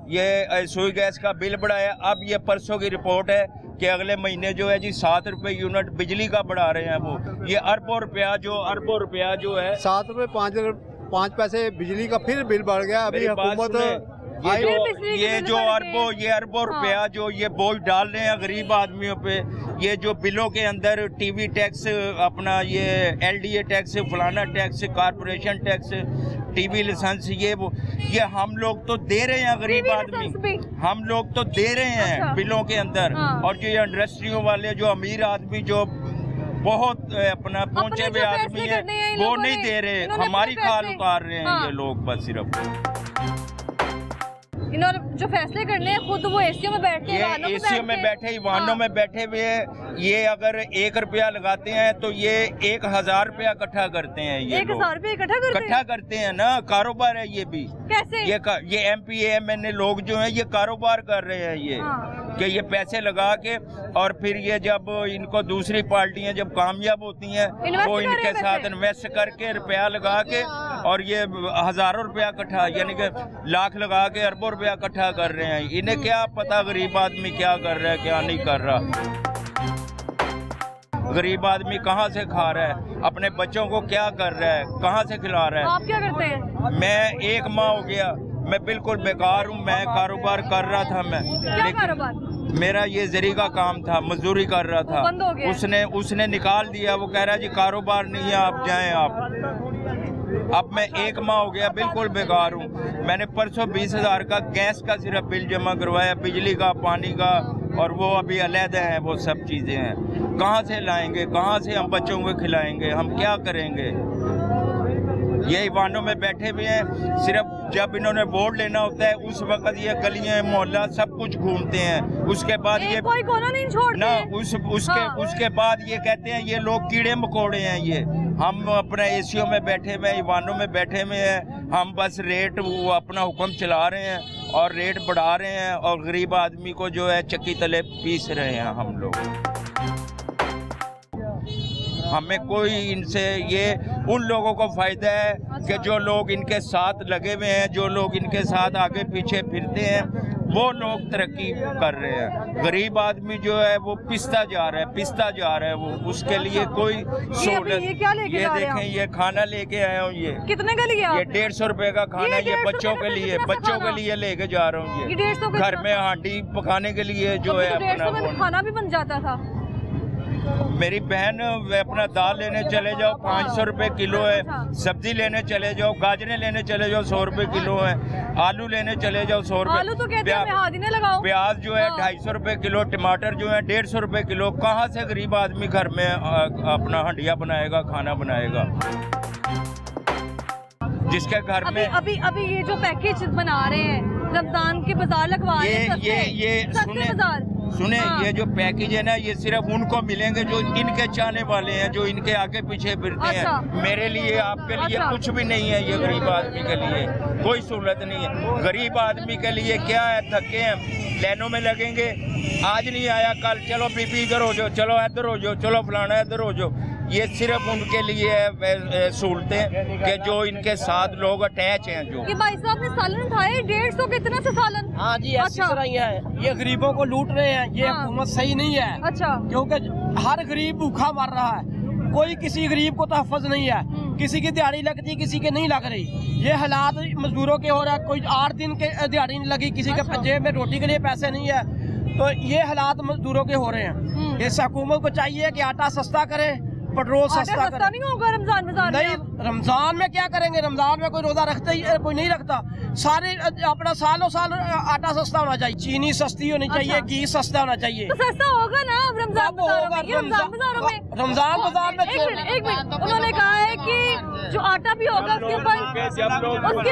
ये सुई गैस का बिल बढ़ाया। अब ये परसों की रिपोर्ट है कि अगले महीने जो है जी 7 रुपये यूनिट बिजली का बढ़ा रहे हैं। वो ये अरबों रुपया जो है 7 रुपये 5 पैसे बिजली का फिर बिल बढ़ गया। अभी मेरी बात हुकूमत सुने, ये जो अरबों रुपया जो ये बोझ डाल रहे हैं गरीब आदमियों पे, ये जो बिलों के अंदर टीवी टैक्स, अपना ये LDA टैक्स, फलाना tax, corporation tax, TV license, ये हम लोग तो दे रहे हैं गरीब आदमी, हम लोग तो दे रहे हैं अच्छा। बिलों के अंदर। हाँ। और जो ये इंडस्ट्रियों वाले, जो अमीर आदमी जो बहुत अपना पहुंचे हुए आदमी है, वो नहीं दे रहे, हमारी खाल उतार रहे हैं ये लोग बस सिर्फ। इन्होंने जो फैसले करने हैं खुद वो एसीओ में बैठते हैं, ये एसीओ में बैठे, वाहनों में बैठे हुए हैं। ये अगर 1 रुपया लगाते हैं तो ये 1000 रुपया इकट्ठा करते हैं। ये 1000 रुपये इकट्ठा करते हैं ना, कारोबार है ये भी। कैसे? ये MP MNA लोग जो हैं ये कारोबार कर रहे हैं ये कि ये पैसे लगा के और फिर ये जब इनको दूसरी पार्टियां जब कामयाब होती हैं वो इनके साथ इन्वेस्ट करके रुपया लगा के और ये हजारों रुपया इकट्ठा यानी कि लाख लगा के अरबों रुपया इकट्ठा कर रहे हैं। इन्हें क्या पता गरीब आदमी क्या कर रहा है क्या नहीं कर रहा। गरीब आदमी कहाँ से खा रहा है, अपने बच्चों को क्या कर रहा है, कहाँ से खिला रहा है। आप क्या करते हैं? मैं 1 माह हो गया, मैं बिल्कुल बेकार हूँ। मैं कारोबार कर रहा था, मैं क्या कारोबार? मेरा ये जरी का काम था, मजदूरी कर रहा था, बंद हो गया। उसने निकाल दिया। वो कह रहा है जी कारोबार नहीं है, आप जाएं आप। अब मैं 1 माह हो गया बिल्कुल बेकार हूँ। मैंने परसों 20,000 का गैस का सिर्फ बिल जमा करवाया, बिजली का, पानी का, और वो अभी अलहदा है, वो सब चीज़ें हैं। कहाँ से लाएंगे, कहाँ से हम बच्चों को खिलाएंगे, हम क्या करेंगे। ये वाहनों में बैठे हुए हैं, सिर्फ जब इन्होंने वोट लेना होता है उस वक्त ये गलियां मोहल्ला सब कुछ घूमते हैं। उसके बाद ये कोई कोना नहीं छोड़ते ना, उसके बाद ये कहते हैं ये लोग कीड़े मकोड़े हैं। ये हम अपने एसीओ में बैठे हुए हैं, वाहनों में बैठे हुए हैं, हम बस रेट वो अपना हुक्म चला रहे हैं और रेट बढ़ा रहे हैं और गरीब आदमी को जो है चक्की तले पीस रहे हैं हम लोग। हमें कोई इनसे, ये उन लोगों को फायदा है कि जो लोग इनके साथ लगे हुए हैं, जो लोग इनके साथ आगे पीछे फिरते हैं, वो लोग तरक्की कर रहे हैं। गरीब आदमी जो है वो पिसता जा रहा है वो, उसके लिए कोई सहूलत। ये देखें, ये खाना लेके आया हूँ। ये कितने का लिया? ये 150 रुपए का खाना है, ये बच्चों के लिए लेके जा रहा हूँ। ये घर में हांडी पकाने के लिए जो है अपना खाना भी बन जाता था। मेरी बहन अपना दाल लेने चले जाओ 500 रुपए किलो है, सब्जी लेने चले जाओ, गाजरें लेने चले जाओ 100 रुपए किलो है, आलू लेने चले जाओ 100 रुपए। आलू तो कहते हैं हाथ ही नहीं लगाओ। प्याज जो है 250 रुपए किलो, टमाटर जो है 150 रुपए किलो। कहाँ से गरीब आदमी घर में अपना हंडिया बनाएगा, खाना बनाएगा। जिसके घर में अभी ये जो पैकेज बना रहे हैं, रमजान के बाजार लगवा रहे हैं, ये सुने ये जो पैकेज है ना, ये सिर्फ उनको मिलेंगे जो इनके चाहने वाले हैं, जो इनके आगे पीछे फिरते हैं। मेरे लिए, आपके लिए कुछ भी नहीं है। ये गरीब आदमी के लिए कोई सहूलत नहीं है। गरीब आदमी के लिए क्या है, थके हैं, लाइनों में लगेंगे, आज नहीं आया कल, चलो बीबी इधर हो जाओ, चलो इधर हो जाओ, चलो फलाना इधर हो जाओ। ये सिर्फ उनके लिए सहूलतें कि जो इनके साथ लोग अटैच हैं। जो ये भाई साहब ने सालन उठाए 150 कितना से सालन? हाँ जी, ऐसी तरह ही है। ये गरीबों को लूट रहे हैं, ये हुकूमत सही नहीं है। अच्छा, क्योंकि हर गरीब भूखा मर रहा है, कोई किसी गरीब को तहफ़्फ़ुज़ नहीं है। किसी की दिहाड़ी लगती, किसी के नहीं लग रही। ये हालात मजदूरों के हो रहा है, कोई 8 दिन के दिहाड़ी नहीं लगी, किसी के जेब में रोटी के लिए पैसे नहीं है। तो ये हालात मजदूरों के हो रहे हैं। इस हुकूमत को चाहिए कि आटा सस्ता करे, पेट्रोल सस्ता करे। नहीं होगा रमजान में? नहीं, रमजान में क्या करेंगे? रमजान में कोई रोजा रखता ही कोई नहीं रखता। सारे अपना सालों साल आटा सस्ता होना चाहिए, चीनी सस्ती होनी चाहिए, घी सस्ता होना चाहिए। तो सस्ता होगा ना रमजान बाजारों में? रमजान बाजार में एक मिनट, उन्होंने कहा है कि जो आटा भी होगा उसके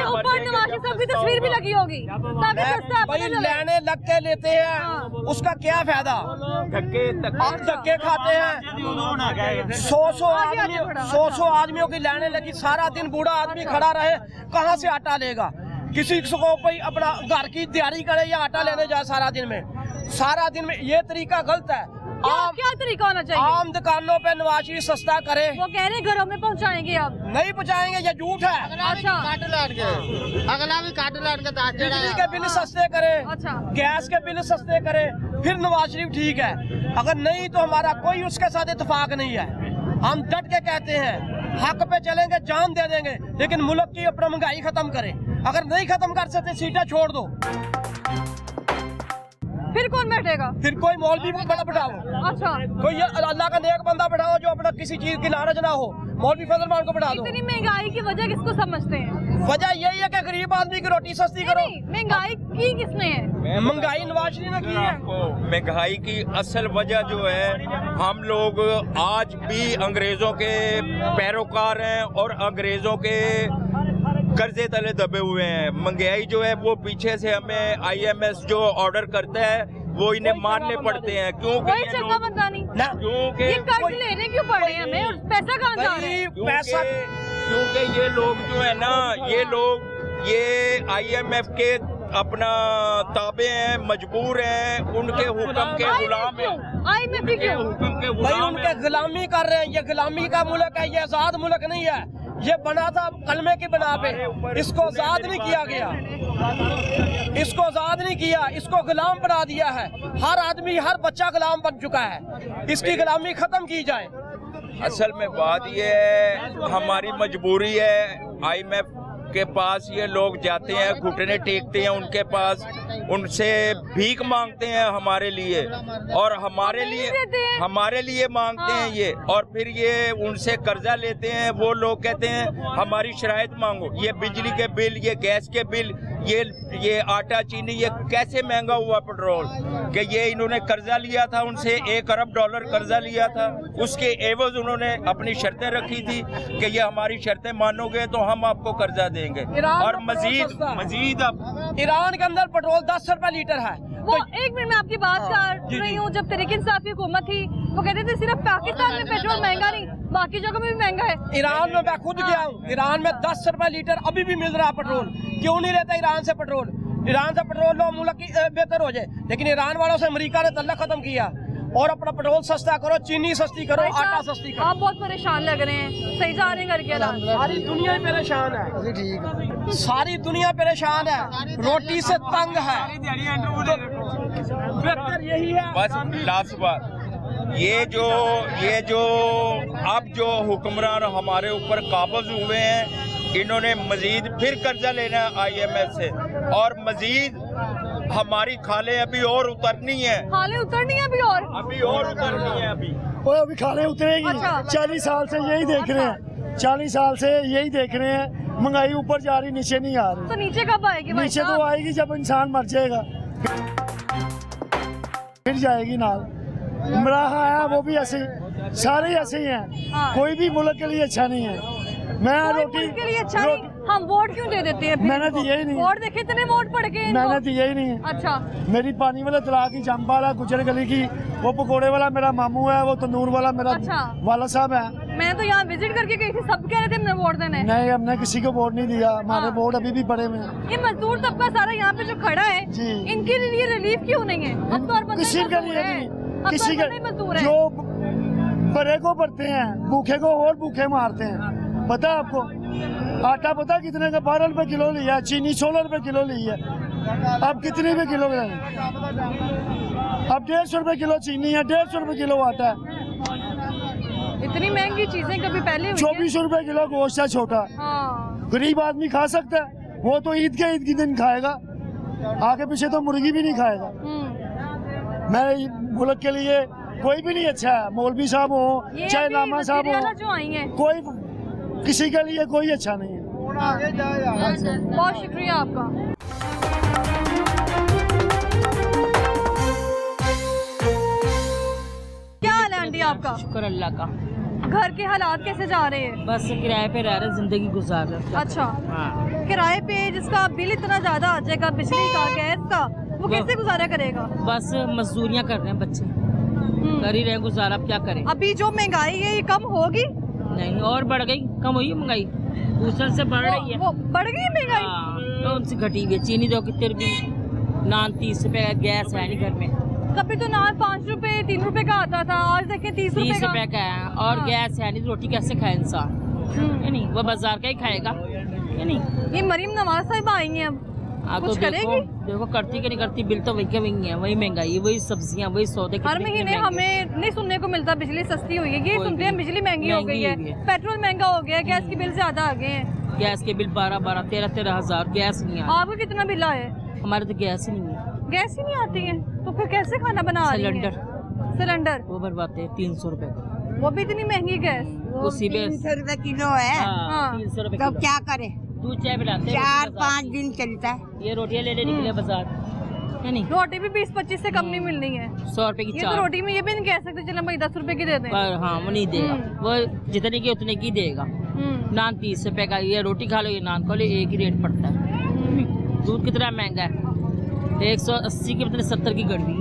ऊपर नवाज शरीफ की तस्वीर भी लगी होगी ताकि सस्ता भाई लेने लग के लेते हैं, उसका क्या फायदा? धक्के खाते हैं। 100 आदमियों की लाइनें लगी, सारा दिन बूढ़ा आदमी खड़ा रहे, कहाँ से आटा लेगा? किसी को कोई अपना घर की दिहाड़ी करे या आटा लेने जाए सारा दिन में ये तरीका गलत है। क्या तरीका होना चाहिए? आम दुकानों पे नवाज शरीफ सस्ता करे। वो कह रहे घरों में पहुंचाएंगे, अब नहीं पहुंचाएंगे, ये झूठ है। अच्छा, अगला भी काट लाट के बिजली के बिल सस्ते करे, अच्छा, गैस के बिल सस्ते करे, फिर नवाज शरीफ ठीक है। अगर नहीं तो हमारा कोई उसके साथ इत्तेफाक नहीं है। हम डट के कहते हैं हक पे चलेंगे, जान दे देंगे, लेकिन मुल्क की अपना महंगाई खत्म करें। अगर नहीं खत्म कर सकते सीटें छोड़ दो। फिर कौन बैठेगा? फिर कोई मौलवी बड़ा बैठाओ, अच्छा, कोई ये अल्लाह का नेक बंदा बैठाओ जो अपना किसी चीज की लालच ना हो, मौलवी फजल मान को बैठा दो। इतनी महंगाई की वजह किसको समझते हैं? वजह यही है कि गरीब आदमी की रोटी सस्ती करो। नहीं, महंगाई की किसने है? महंगाई नवाज शरीफ ने की है। महंगाई की असल वजह जो है, हम लोग आज भी अंग्रेजों के पैरोकार हैं और अंग्रेजों के कर्जे तले दबे हुए हैं। महंगाई जो है वो पीछे से हमें IMF जो ऑर्डर करता है वो इन्हें मानने पड़ते हैं, क्योंकि कोई चंगा बंदा नहीं, क्योंकि ये कर्ज लेने क्यों पड़ रहे हैं हमें और पैसा कहाँ जा रहा है? पैसा क्योंकि ये लोग जो है ना, ये लोग ये IMF के अपना ताबे हैं, मजबूर हैं, उनके हुक्म के गुलाम हैं। IMF ही क्यों? हुक्म के भाई गुलाम उनके हैं। गुलामी कर रहे हैं। ये गुलामी का मुल्क है, ये आजाद मुल्क नहीं है। ये बना था कलमे की बना पे, इसको आजाद नहीं किया गया, इसको आजाद नहीं किया, इसको गुलाम बना दिया है। हर आदमी, हर बच्चा गुलाम बन चुका है। इसकी गुलामी खत्म की जाए। असल में बात ये है, हमारी मजबूरी है। IMF के पास ये लोग जाते हैं, घुटने टेकते हैं उनके पास, उनसे भीख मांगते हैं हमारे लिए, और हमारे लिए मांगते हैं ये, और फिर ये उनसे कर्जा लेते हैं। वो लोग कहते हैं हमारी शराइत मांगो। ये बिजली के बिल, ये गैस के बिल, ये आटा चीनी, ये कैसे महंगा हुआ पेट्रोल, कि ये इन्होंने कर्जा लिया था उनसे, $1 अरब कर्जा लिया था। उसके एवज उन्होंने अपनी शर्तें रखी थी कि ये हमारी शर्तें मानोगे तो हम आपको कर्जा देंगे, और मजीद अब ईरान के अंदर पेट्रोल 10 रुपए लीटर है। वो एक मिनट में आपकी बात कर रही हूँ। जब तहरीक इंसाफ की हुकूमत थी वो कहते थे सिर्फ पाकिस्तान में पेट्रोल महंगा नहीं, बाकी जगह में भी महंगा है। ईरान में मैं खुद गया हूँ, ईरान में 10 रुपए लीटर अभी भी मिल रहा है पेट्रोल। क्यों नहीं रहता ईरान से पेट्रोल? ईरान से पेट्रोल लो, मुल्क की बेहतर हो जाए, लेकिन ईरान वालों से अमेरिका ने तल्लक खत्म किया। और अपना पेट्रोल सस्ता करो, चीनी सस्ती करो, आटा सस्ती करो। आप बहुत परेशान लग रहे हैं, सही जा रहे हैं करके हालात? सारी दुनिया ही परेशान है, ठीक। सारी दुनिया परेशान है, रोटी से तंग है। बेहतर यही है। बस लास्ट बात, ये जो अब जो हुक्मरान हमारे ऊपर काबज हुए हैं, इन्होंने मजीद फिर कर्जा लेना है IMF से, और मजीद हमारी खालें अभी और उतरनी है। खाले उतरनी है अभी और उतरनी है अभी। वो अभी खाने उतरेगी। अच्छा। 40 साल से यही देख रहे हैं, 40 साल से यही देख रहे हैं। महंगाई ऊपर जा रही, नीचे नहीं आ रही। तो नीचे कब आएगी? भाई नीचे तो साहब? आएगी जब इंसान मर जाएगा, फिर जाएगी नाल। इमरान है वो भी ऐसे, सारे ऐसे ही हैं। हाँ। कोई भी मुल्क के लिए अच्छा नहीं है। मैं कोई रोटी मुल्क के लिए अच्छा नहीं, हम वोट क्यों दे देते हैं? मैंने दिया ही नहीं। वोट देखे इतने वोट पड़ गए इनको। मैंने दिया ही नहीं है। अच्छा, मेरी पानी वाला तला की जम्बा वाला गुजर गली की, वो पकोड़े वाला मेरा मामू है, वो तंदूर वाला मेरा अच्छा। वाला साहब है। मैं तो यहाँ विजिट करके गई थी, सब कह रहे थे हमने वोट देने। नहीं, हमने किसी को वोट नहीं दिया, हमारे हाँ। वोट अभी भी पड़े हुए हैं। ये मजदूर तबका सारा यहाँ पे जो खड़ा है, जी। इनके लिए रिलीफ क्यों नहीं है? अब तो हर बंदा किसी के मजदूर लिए है। नहीं, अब तो किसी हर बंदा मजदूर है। जो बड़े को पड़ते हैं, भूखे को और भूखे मारते हैं। पता है आपको आटा पता कितने का? 12 रुपए किलो लिया, चीनी 16 रुपए किलो ली है। अब कितने पे किलो है? अब 150 रुपए किलो चीनी है, 150 रुपए किलो आटा है। इतनी महंगी चीजें कभी पहले हुई हैं? 24 रुपए किलो गोश्त है छोटा। हाँ। गरीब आदमी खा सकता है, वो तो ईद के दिन खाएगा, आगे पीछे तो मुर्गी भी नहीं खाएगा। मैं मुल्क के लिए कोई भी नहीं अच्छा है, मौलवी साहब हो ये चाहे अभी लामा साहब वज़ीर आला हो, जो आई हैं, कोई किसी के लिए कोई अच्छा नहीं है। बहुत शुक्रिया आपका। क्या हाल है आंटी आपका? शुक्र अल्लाह का। घर के हालात कैसे जा रहे हैं? बस किराए पे रह रहे, जिंदगी गुजार रहे। अच्छा, हाँ। किराए पे जिसका बिल इतना ज्यादा आ जाएगा, बिजली का, गैस का, वो कैसे गुजारा करेगा? बस मजदूरियाँ कर रहे हैं बच्चे, कर ही रहे हैं गुजारा, अब क्या करें। अभी जो महंगाई है ये कम होगी? नहीं, और बढ़ गई, कम हुई महंगाई, दूसरे से बढ़ रही है। वो बढ़ गई महंगाई? हाँ, तो उनसे घटी हुई है। चीनी दो कितने रुपये, नान 30 रुपए, गैस है नहीं घर में। कभी तो नान 5 रुपए 3 रुपए का आता था, आज देखें 30 रुपए का है, और हाँ। गैस है नहीं, रोटी कैसे खाए इंसान? नहीं, वो बाजार का ही खाएगा। नहीं, ये मरीम नवाज साहिब आई हैं, अब कुछ करेगी? देखो करती कि नहीं करती, बिल तो वही के वही है, वही महंगाई, वही सब्जियां, वही सौदे। हर महीने हमें नहीं सुनने को मिलता बिजली सस्ती हुई है, ये सुनते हैं बिजली महंगी हो गई है, पेट्रोल महंगा हो गया है, गैस के बिल ज्यादा आ गए हैं। गैस के बिल 12-12, 13-13 हजार गैस नहीं है। आपको कितना बिल आया है? हमारे तो गैस ही नहीं है। गैस ही नहीं आती है तो फिर कैसे खाना बना रही हैं? सिलेंडर वो भरवाते हैं 300 रुपए का, वो भी इतनी महंगी गैस। उसी में 300 रुपए किलो है। हाँ। 300 रुपए तो किलो। क्या करे, दूध चाय पिलाते हैं 4-5 दिन चलता है। ये रोटियां ले लेने के लिए बाजार है नहीं, रोटी भी 20-25 से कम नहीं मिलनी है। 100 रुपए की ये तो 4। रोटी में ये भी नहीं कह सकते चलो भाई 10 रुपए की दे दें। पर हाँ वो नहीं देगा, वो जितने की उतने की देगा। नान 30 रुपए का, ये रोटी खा लो ये नान खा लो, एक ही रेट पड़ता है। दूध कितना महंगा है, 180 की मतलब 70 की गड़वी,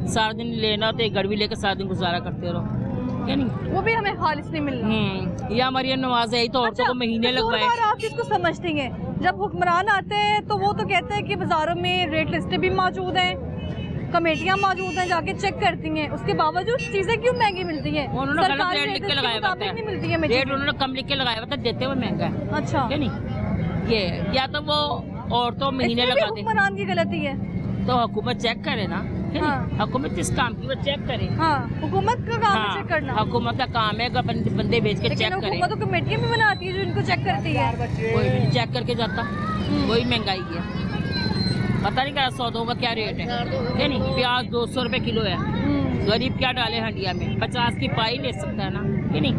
सारा दिन लेना तो एक गड़वी लेकर सारा दिन गुजारा करते रहो क्या नहीं, वो भी हमें खालिश नहीं मिल रहा। ये हमारी नवाज है तो औरतों को महीने लगवाए। आप इसको समझती हैं, जब हुक्मरान आते हैं तो वो तो कहते हैं कि बाजारों में रेट लिस्टें भी मौजूद हैं, कमेटियां मौजूद हैं, जाके चेक करती हैं, उसके बावजूद चीजें क्यों महंगी मिलती हैं? उन्होंने गलत सरकारी रेट लिख के इसके लगाया हुआ मुताबिक है, नहीं मिलती है रेट उन्होंने कम लिख के लगाया हुआ था, देते हुए महंगा है। अच्छा क्या नहीं, ये या तो वो औरतों महीने इसमें भी लगा दे हुक्मरान की गलती है। तो हुकूमत चेक करे ना, है नहीं? हुकूमत किस काम की वो चेक करे। हाँ, हुकूमत का काम है चेक करना। हुकूमत का काम है कि बंदे बेच के लेकिन चेक करे, हुकूमत तो कमेटियां भी बनाती है जो इनको चेक करती है। कोई भी नहीं चेक करके जाता, वही महंगाई है। पता नहीं क्या सौदों का क्या रेट है नहीं, प्याज 200 रुपए किलो है, गरीब क्या डाले हंडिया में, 50 की पाई ले सकता है ना कि नहीं,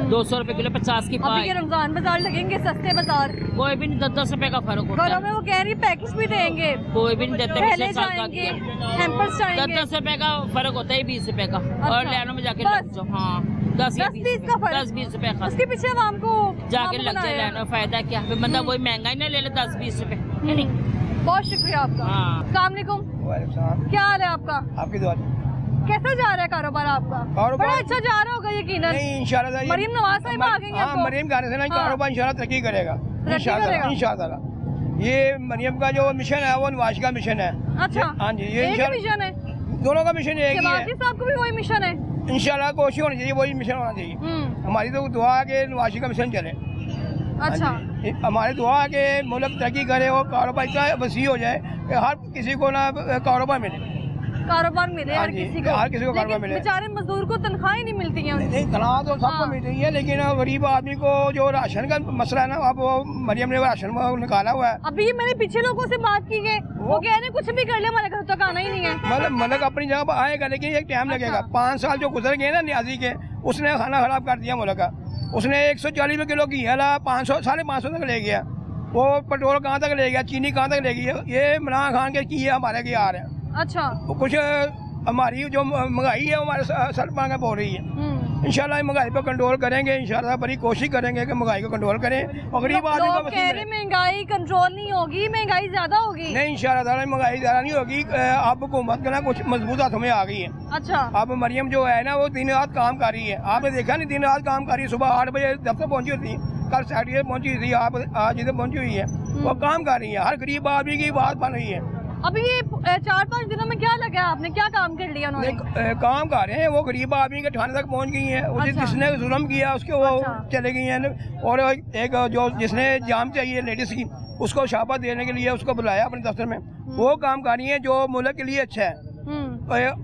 200 रुपए किलो 50 की अभी पाई। ये रमजान बाजार लगेंगे, सस्ते बाजार, कोई भी नहीं, 10-10 रुपए का फर्क होता घरों है। में वो कह रही पैकेज भी देंगे, कोई भी नहीं देते, पहले पिछले साल का जाएंगे, दिया। हैम्पर्स जाएंगे। 10-10 रुपए का फर्क होता है, 20 रुपए का, और लाइनों में जाके बस। लग जाओ। हाँ 10-20 का फर्क, 10-20 रुपए का उसके पीछे आवाम को जाके मामू लग जाए बनाया। लाइनों, फायदा क्या, फिर बंदा कोई महंगा ही ना ले ले 10-20 रुपए है नहीं। बहुत शुक्रिया आपका। हाँ। अस्सलाम वालेकुम, क्या हाल है आपका? आपकी दुआ कैसा जा रहा है कारोबार आपका? कारोबार- बड़ा अच्छा जा रहा होगा यकीनन। नहीं इंशाल्लाह मरीम नवाज साहिबा आ गई हैं हाँ आपको? मरीम गाने से ना हाँ। कारोबार इंशाल्लाह तरक्की करेगा करेगा? इंशाल्लाह। ये मरीम का जो मिशन है वो नवाज का मिशन है। अच्छा हाँ जी, ये एक ही इंशाल्लाह मिशन है, दोनों का मिशन एक ही शहबाज है। साहब को भी वही मिशन है। इंशाल्लाह कोशिश होनी चाहिए, वही मिशन होना चाहिए। हमारी तो दुआ है कि नवाजी का मिशन चले। अच्छा हाँ जी, हमारी दुआ है कि मुल्क तरक्की करे और कारोबार इतना वसी हो जाए कि हर किसी को ना कारोबार मिले, कारोबार मिले हाँ हर जी, किसी को। हर किसी को कारोबार लेकिन मिले। बेचारे मजदूर को तनख्वाहें नहीं मिलती हैं। नहीं तनख्वाह तो सबको हाँ। मिल रही है, लेकिन गरीब आदमी को जो राशन का मसला है ना, अब वो मरियम ने वो राशन वो निकाला हुआ है। अभी मैंने पीछे लोगों से बात की है, वो कह रहे हैं कुछ भी कर ले हमारे घर तक आना ही नहीं है। मतलब अपनी जगह पर आएगा, लेकिन एक टाइम लगेगा। 5 साल जो गुजर गए ना न्याजी के, उसने खाना खराब कर दिया मुल्क का। उसने 140 रुपये किलो घी हला 500 550 तक ले गया, वो पेट्रोल कहाँ तक ले गया, चीनी कहाँ तक ले गई। ये इमरान खान के की है हमारे के आ रहे हैं। अच्छा कुछ हमारी जो महंगाई है वो हमारे सर पर हो रही है। इंशाल्लाह महंगाई पर कंट्रोल करेंगे, इंशाल्लाह बड़ी कोशिश करेंगे कि महंगाई को कंट्रोल करें और गरीब आदमी को लोग कह रहे महंगाई कंट्रोल नहीं होगी, महंगाई ज्यादा होगी। नहीं इंशाल्लाह ताला महंगाई ज़्यादा नहीं होगी। अब हुकूमत का ना कुछ मजबूत हाथों में आ गई है। अच्छा अब मरियम जो है ना वो दिन रात काम कर रही है, आपने देखा नहीं, दिन रात काम कर रही है। सुबह 8 बजे दफ्तर पहुंची होती, कल सैटरडे पहुंची थी, आप आज इधर पहुंची हुई है, वो काम कर रही है, हर गरीब आदमी की बात बन रही है। अभी ये 4-5 दिनों में क्या लगा आपने, क्या काम कर लिया उन्होंने? काम कर रहे हैं, वो गरीब आदमी के थाने तक पहुंच गई हैं। अच्छा। जिसने जुल्म किया उसके वो अच्छा। चले गई हैं। और एक जो जिसने जाम चाहिए लेडीज की, उसको शाबा देने के लिए उसको बुलाया अपने दफ्तर में, वो काम कर रही है जो मुल्क के लिए अच्छा है।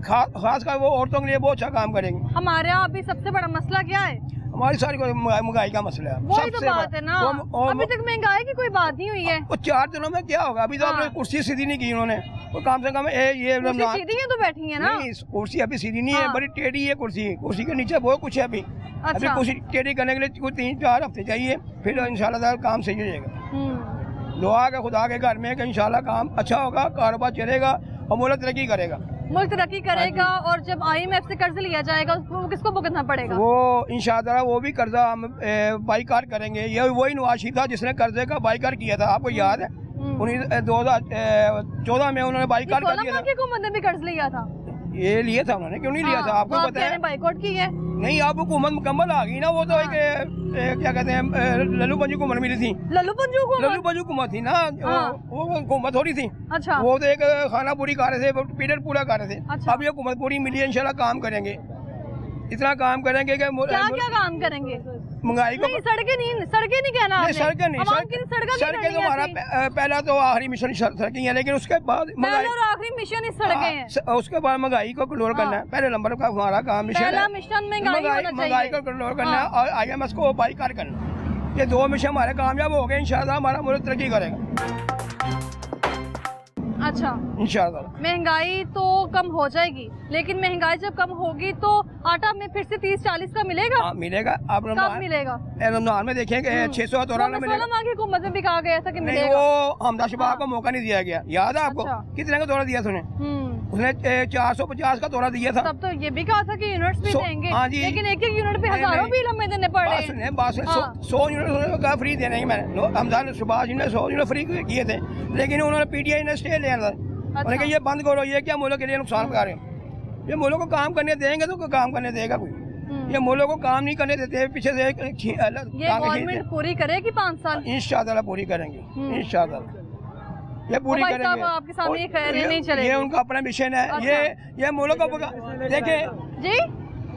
खास कर वो औरतों के लिए बहुत अच्छा काम करेंगे। हमारे यहाँ अभी सबसे बड़ा मसला क्या है? हमारी सारी महंगाई का मसला है, वही तो बात है ना, अभी तक महंगाई की कोई बात नहीं हुई है। वो 4 दिनों में क्या होगा? अभी तो आपने कुर्सी सीधी नहीं की उन्होंने, वो कम से कम ये कुर्सी सीधी है तो बैठी है ना। नहीं, कुर्सी अभी सीधी नहीं है, हाँ। बड़ी टेढ़ी है कुर्सी। कुर्सी के नीचे बहुत कुछ है अभी। अभी अच्छा। कुर्सी टेढ़ी करने के लिए कुछ 3-4 हफ्ते चाहिए, फिर इंशाल्लाह काम सही हो जाएगा। दुआ के खुदा के घर में कि इंशाल्लाह काम अच्छा होगा, कारोबार चलेगा और मुल्क तरक्की करेगा। मुल्क तरक्की करेगा। और जब IMF से कर्ज लिया जाएगा उसको किसको भुगतना पड़ेगा? वो इंशाल्लाह वो भी कर्जा हम बाईकाट करेंगे। ये वही नवाज शरीफ था जिसने कर्जे का बाईकाट किया था, आपको याद है? 2014 में उन्होंने बाईकाट कर दिया था। की हुकूमत ने भी कर्ज लिया था। ये लिया था उन्होंने, क्यों नहीं लिया था? आपको पता है? बाइकआउट की है। नहीं, अब हुकूमत मुकम्मल आ गई ना। वो तो एक क्या कहते हैं, लल्लू पंजू हुकूमत मिली थी। लल्लू पंजू हुकूमत थी ना, वो हुकूमत थोड़ी थी। अच्छा। वो तो एक खाना पूरी कर रहे थे, पीरियड पूरा कर रहे थे। अच्छा। अब ये हुकूमत पूरी मिली है, इंशाल्लाह काम करेंगे, इतना काम करेंगे कि क्या काम करेंगे? महंगाई को नहीं, सड़कें नहीं कहना आपने। सड़कें तो हमारा पहला तो आखिरी मिशन सड़कें है, लेकिन उसके बाद आखिरी मिशन इस सड़कें हैं। उसके बाद महंगाई को कंट्रोल करना है। पहले नंबर का हमारा काम मिशन है महंगाई को कंट्रोल करना है और IMF को बाईकाट करना। ये 2 मिशन हमारे कामयाब हो गए, इंशाल्लाह हमारा मुल्क तरक्की करेगा। अच्छा, इंशाल्लाह। महंगाई तो कम हो जाएगी, लेकिन महंगाई जब कम होगी तो आटा में फिर से 30-40 का मिलेगा? मिलेगा। आप कब मिलेगा? रमजान में देखेंगे 600 16 माह की हुकूमत में भी कहा गया था कि नहीं, मिलेगा। वो हमदा शबाब को मौका नहीं दिया गया, याद है आपको? अच्छा। कितने का तोड़ा दिया था उसने 450 का तोड़ा दिया था। तब तो ये भी कहा था कि यूनिट्स भी देंगे, हाँ जी। लेकिन एक यूनिट पे हजारों बिल हमें देने पड़ रहे हैं। बस 100 यूनिट का फ्री देने मैंने हमदान सुभाष जी ने 100 यूनिट फ्री किए थे, लेकिन उन्होंने PTI ने स्टे लिया था। उन्होंने कहा ये बंद करो, ये क्या मुल्क के लिए नुकसान पहुंचा रहे हो। ये मुल्क को काम करने देंगे तो काम करने देगा कोई, ये मुल्क को काम नहीं करने देते पीछे से। ये गवर्नमेंट पूरी करेगी 5 साल, इंशाअल्लाह पूरी करेंगे, इंशाअल्लाह ये पूरी करेंगे। आपके सामने नहीं चलेगी, ये उनका अपना मिशन है। अच्छा। ये मुल्क को देखे जी।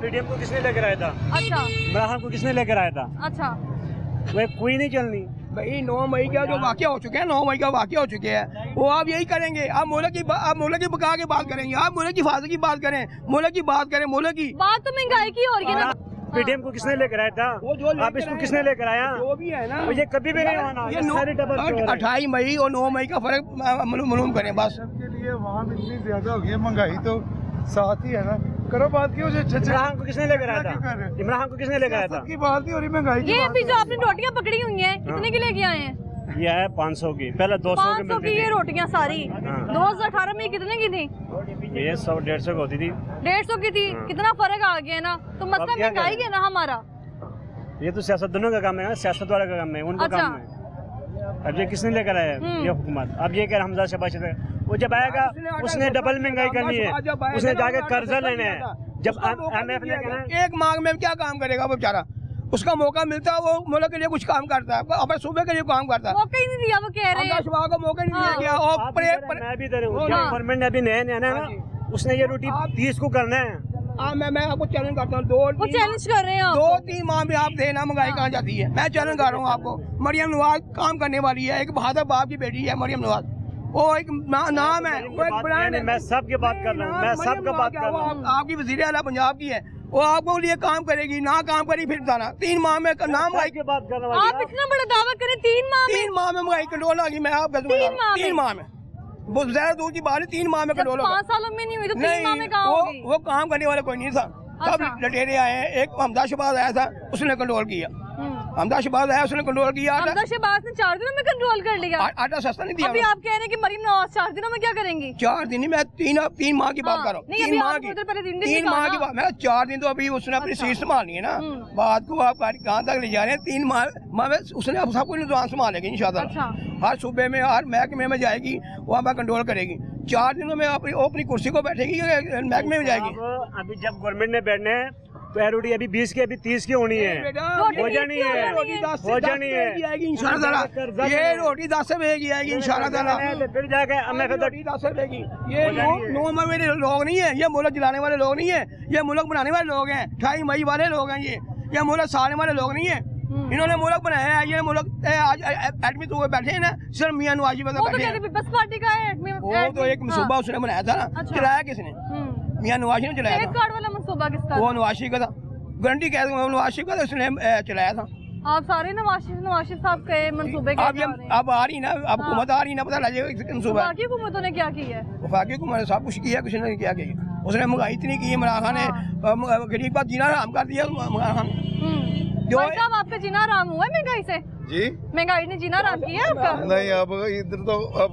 PDM को किसने लेकर आया था? अच्छा। इमरान को किसने लेकर आया था? अच्छा, वह कोई नहीं चलनी भाई। 9 मई का जो वाक़या हो चुके हैं, 9 मई का वाक़या हो चुके हैं, वो आप यही करेंगे। आप मुल्क की बका की बात करेंगे, आप मुल्क की हिफाजत की बात करें, मुल्क की बात करें, मुल्क की बात तो महंगाई की हो रही है ना। PDM को किसने लेकर आया था? आप इसको किसने लेकर आया? जो भी है ना, ये कभी भी नहीं होना। ये सारी डबल चोर है। 28 मई और 9 मई का फर्क मालूम करें बस। के लिए वहाँ भी इतनी ज्यादा हो गई है, महंगाई तो साथ ही है ना। करो बात की। इमरान को किसने लेकर आया था? इमरान को किसने लेकर आया था? की बात नहीं हो रही, महंगाई ये अभी जो आपने रोटियां पकड़ी हुई हैं, कितने की लेके आए हैं? ये है 500 की, पहले 200 की 500 की ये रोटियां सारी 2018 में कितने की थी? ये 100-150 की होती थी। 150 की थी। कितना फर्क आ गया ना। तो मसला महंगाई है ना हमारा। ये तो सियासतदानों का काम है, सियासत वाले का काम है, उनका अच्छा। काम है। अब ये किसने लेकर आया ये हुकूमत? अब ये कह रहा हमजा शबाश, वो जब आएगा उसने डबल महंगाई करनी है, उसने जाके कर्जा लेना है। जब IMF ने कहना एक मांग में क्या काम करेगा वो बेचारा? उसका मौका मिलता है, वो मुल्क के लिए कुछ काम करता है, अपने सूबे के लिए काम करता है। मौका ही नहीं दिया, वो कह रहे हैं। को मौका नहीं दिया गया। और मैं भी दे रहा हूँ, गवर्नमेंट ने अभी नया नया ना, उसने ये रोटी 30 को करना है। मैं आपको चैलेंज करता हूँ। वो चैलेंज कर रहे हैं। 2-3 माह में आप देना महंगाई कहाँ जाती है। मैं चैलेंज कर रहा हूँ आपको। मरियम नवाज काम करने वाली है, एक बहादुर बाप की बेटी है मरियम नवाज। वो एक नाम है, वो एक ब्रांड है। मैं सबकी बात कर रहा हूँ, मैं सबका बात कर रहा हूँ। आपकी वज़ीर आला पंजाब की है, वो आपको लिए काम करेगी, ना काम करी फिर बताना। 3 माह में नाम महंगाई की बात कर रहा हूँ। आप इतना बड़ा दावा करें 3 माह में महंगाई कंट्रोल आ गई। मैं आपको 3 माह में, वो ज्यादा दूर की बात है। 3 माह में कंट्रोल होगा। 5 सालों में नहीं हुई तो 3 माह में कहाँ होगी? वो काम करने वाला कोई नहीं था, सब लटेरे आए हैं। एक हमदा शबाज आया था, उसने कंट्रोल किया। हमदा शबाज आया, उसने कंट्रोल किया। हमदा शबाज ने 4 दिनों में कंट्रोल कर लिया। आटा सस्ता नहीं दिया। अभी आप कह रहे हैं कि मरीम नवाज 4 दिनों में क्या करेंगी? 4 दिन ही, मैं 3 माह की बात कर रहा हूँ। 3 माह की, 3 माह की बात। मैं 4 दिन तो अभी उसने अपनी सीट संभालनी है ना। बात को आप कहाँ तक ले जा रहे हैं? 3 माह में उसने अब सब कुछ निजाम संभालेगी इंशाल्लाह। हर सूबे में, हर महकमे में जाएगी, वहाँ पर कंट्रोल करेगी। 4 दिनों में अपनी कुर्सी को बैठेगी, महकमे में जाएगी। अभी जब गवर्नमेंट ने बैठने हैं तो रोटी अभी 20 की, अभी 30 की होनी है, हो जानी है, हो जानी है इंशाल्लाह। ये रोटी 10 रुपए की आएगी इंशाल्लाह। फिर जाके रोटी 10 रुपए की। ये 9 मई वाले लोग नहीं है, ये मुल्क जलाने वाले लोग नहीं है, ये मुल्क बनाने वाले लोग हैं। 28 मई वाले लोग हैं ये मुल्क साड़ने वाले लोग नहीं है। इन्होंने मुल्क बनाया है। ये मुल्क आज एडमिट हुए बैठे हैं ना, सिर्फ मियां नवाज जी बैठे हैं। पीपल्स पार्टी का है वो तो एक मनसूबा उसने बनाया था ना। चलाया किसने? मियां नवाज ने चलाया था। कार्ड वाला मनसूबा किसका? वो नवाज शरीफ का था, गारंटी कह दूंगा नवाज शरीफ का था, उसने चलाया था। आप सारे नवाज शरीफ साहब के मनसूबे अब आ रही ना, अब हुकूमत आ रही ना, पता लग जाएगा मनसूबा। बाकी हुकूमतों ने क्या किया है? वफाकी हुकूमत ने सब कुछ किया, किसी ने क्या किया। उसने महंगाई इतनी की, इमरान खान ने गरीब का जीना हराम कर दिया। इमरान खान साहब आपका जीना हराम हुआ है महंगाई से? जी, महंगाई ने जीना हराम किया आपका? नहीं, अब इधर तो अब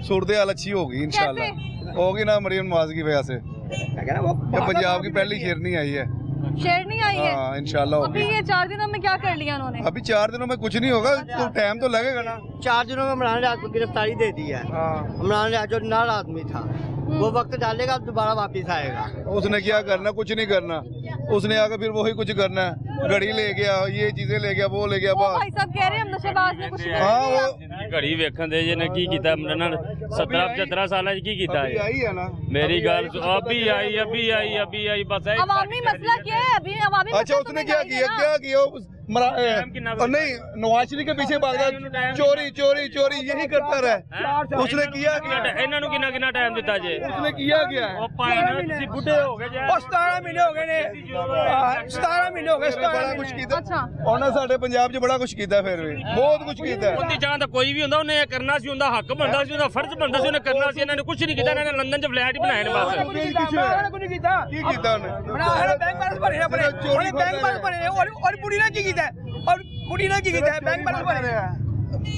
सूरत हाल अच्छी होगी इंशाल्लाह। होगी ना मरियम नवाज की वजह से। पंजाब की पहली शेरनी आई है। शेरनी आई है? हाँ, इंशाल्लाह होगी। अभी ये 4 दिनों में क्या कर लिया उन्होंने? अभी 4 दिनों में कुछ नहीं होगा, तो टाइम तो लगेगा ना। 4 दिनों में इमरान राज को गिरफ्तारी दे दी है। इमरान राज जो नार आदमी था, वो वक्त डालेगा, दोबारा वापिस आएगा। उसने क्या करना? कुछ नहीं करना। उसने आकर फिर वही कुछ करना है। घड़ी ले गया, ये चीजें ले गया, वो ले गया। भाई साहब कह रहे हैं हम नशेबाज ने कुछ नहीं किया। घड़ी वेखन दे जे ने की कीता, 17-17 साल की कीता है। आई है ना मेरी गल अभी आई बस अवामी मसला क्या है? अभी अवामी अच्छा, उसने क्या किया? और नहीं, नवाज शरीफ के पीछे भागता, चोरी चोरी चोरी यही करता रहा। उसने किया क्या? इन्होंने कितना टाइम दिता जे? उसने किया क्या? बुढ़े हो गए 17 महीने हो गए ने, 17 महीने हो गए। बड़ा कुछ कीता अच्छा ਉਹਨੇ ਸਾਡੇ ਪੰਜਾਬ 'ਚ ਬੜਾ ਕੁਝ ਕੀਤਾ, ਫਿਰ ਵੀ ਬਹੁਤ ਕੁਝ ਕੀਤਾ। ਉਹਦੀ ਚਾਹ ਤਾਂ ਕੋਈ ਵੀ ਹੁੰਦਾ, ਉਹਨੇ ਇਹ ਕਰਨਾ ਸੀ, ਉਹਦਾ ਹੱਕ ਬਣਦਾ ਸੀ, ਉਹਦਾ ਫਰਜ਼ ਬਣਦਾ ਸੀ, ਉਹਨੇ ਕਰਨਾ ਸੀ। ਇਹਨਾਂ ਨੇ ਕੁਝ ਨਹੀਂ ਕੀਤਾ, ਇਹਨਾਂ ਨੇ ਲੰਡਨ 'ਚ ਫਲੈਟ ਹੀ ਬਣਾਏ ਨੇ ਬਸ। ਕੁਝ ਨਹੀਂ ਕੀਤਾ। ਕੀ ਕੀਤਾ ਉਹਨੇ? ਬੈਂਕ ਬੈਲੈਂਸ ਭਰੇ ਨੇ ਆਪਣੇ, ਉਹਨੇ ਬੈਂਕ ਬੈਲੈਂਸ ਭਰੇ ਨੇ। ਔਰ ਬੁੜੀ ਨੇ ਕੀ ਕੀਤਾ? ਔਰ ਬੁੜੀ ਨੇ ਕੀ ਕੀਤਾ? ਬੈਂਕ ਬੈਲੈਂਸ ਭਰੇ ਨੇ।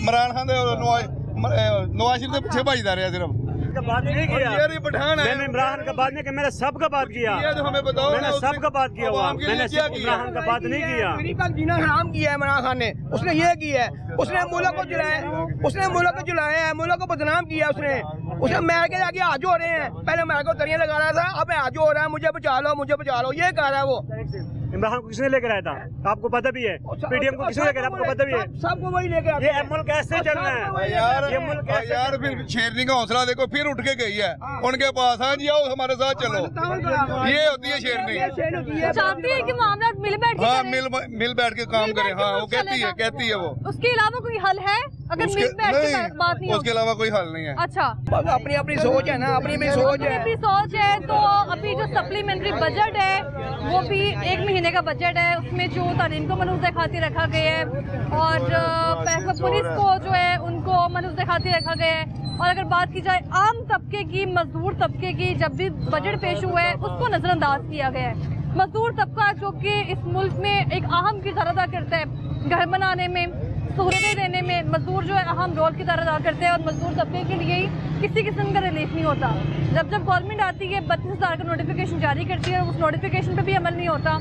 ਇਮਰਾਨ ਖਾਨ ਦੇ नवाज शरीफ के पीछे भाईदा रहा सिर्फ। बात नहीं किया, ये पठान है। मैंने इमरान का बात नहीं किया, मैंने सबका बात किया। तो हमें बताओ, मैंने सबका बात किया हुआ, मैंने इमरान का बात नहीं किया। गरीब का जीना हराम किया है इमरान खान ने, उसने ये किया है। उसने मुल्क को जलाया, उसने मुल्क को जलाया है, मुल्क को बदनाम किया उसने अमेरिका जाके हाथ हो रहे हैं। पहले अमेरिका को दरिया लगा रहा था, अब हाथ हो रहा है, मुझे बचा लो, मुझे बचा लो, ये कह रहा है वो। इमरान को किसने लेकर आया था? आपको पता भी है। पीडीएम को किसने लेकर आया? आपको पता भी है। सबको वही लेकर आया। ये मुल्क ऐसे चलना है यार। ये मुल्क ऐसे यार फिर शेरनी का हौसला देखो, फिर उठ के गई है उनके पास। हाँ जी, आओ हमारे साथ चलो। ये होती है शेरनी। चाहती है कि मामला मिल बैठ के हाँ, करें। मिल बैठ के काम करे। हाँ, वो कहती है वो। उसके अलावा कोई हल है? अगर मिल बैठ के बात नहीं उसके अलावा कोई हल नहीं है। अच्छा, अपनी अपनी सोच है ना, अपनी अपनी सोच है। अपनी सोच है। तो अभी जो सप्लीमेंट्री बजट है वो भी 1 महीने का बजट है, उसमें जो तालीम को मनुज़ खातिर रखा गया है और पुलिस को जो है उनको मनुज़ खातिर रखा गया है। और अगर बात की जाए आम तबके की, मजदूर तबके की, जब भी बजट पेश हुआ है उसको नज़रअंदाज किया गया है। मजदूर तबका जो कि इस मुल्क में एक अहम किरदार अदा करता है, घर बनाने में, सहूलतें देने में मजदूर जो है अहम रोल किरदार अदा करते हैं। और मजदूर तबके के लिए ही किसी किस्म का रिलीफ नहीं होता। जब गवर्नमेंट आती है 32,000 का नोटिफिकेशन जारी करती है और उस नोटिफिकेशन पे भी अमल नहीं होता।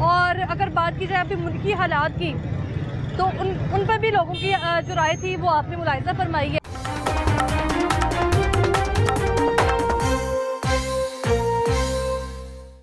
और अगर बात की जाए अभी मुल्की हालात की, तो उन पर भी लोगों की जो राय थी वो आपने मुलाहिजा फरमाई है।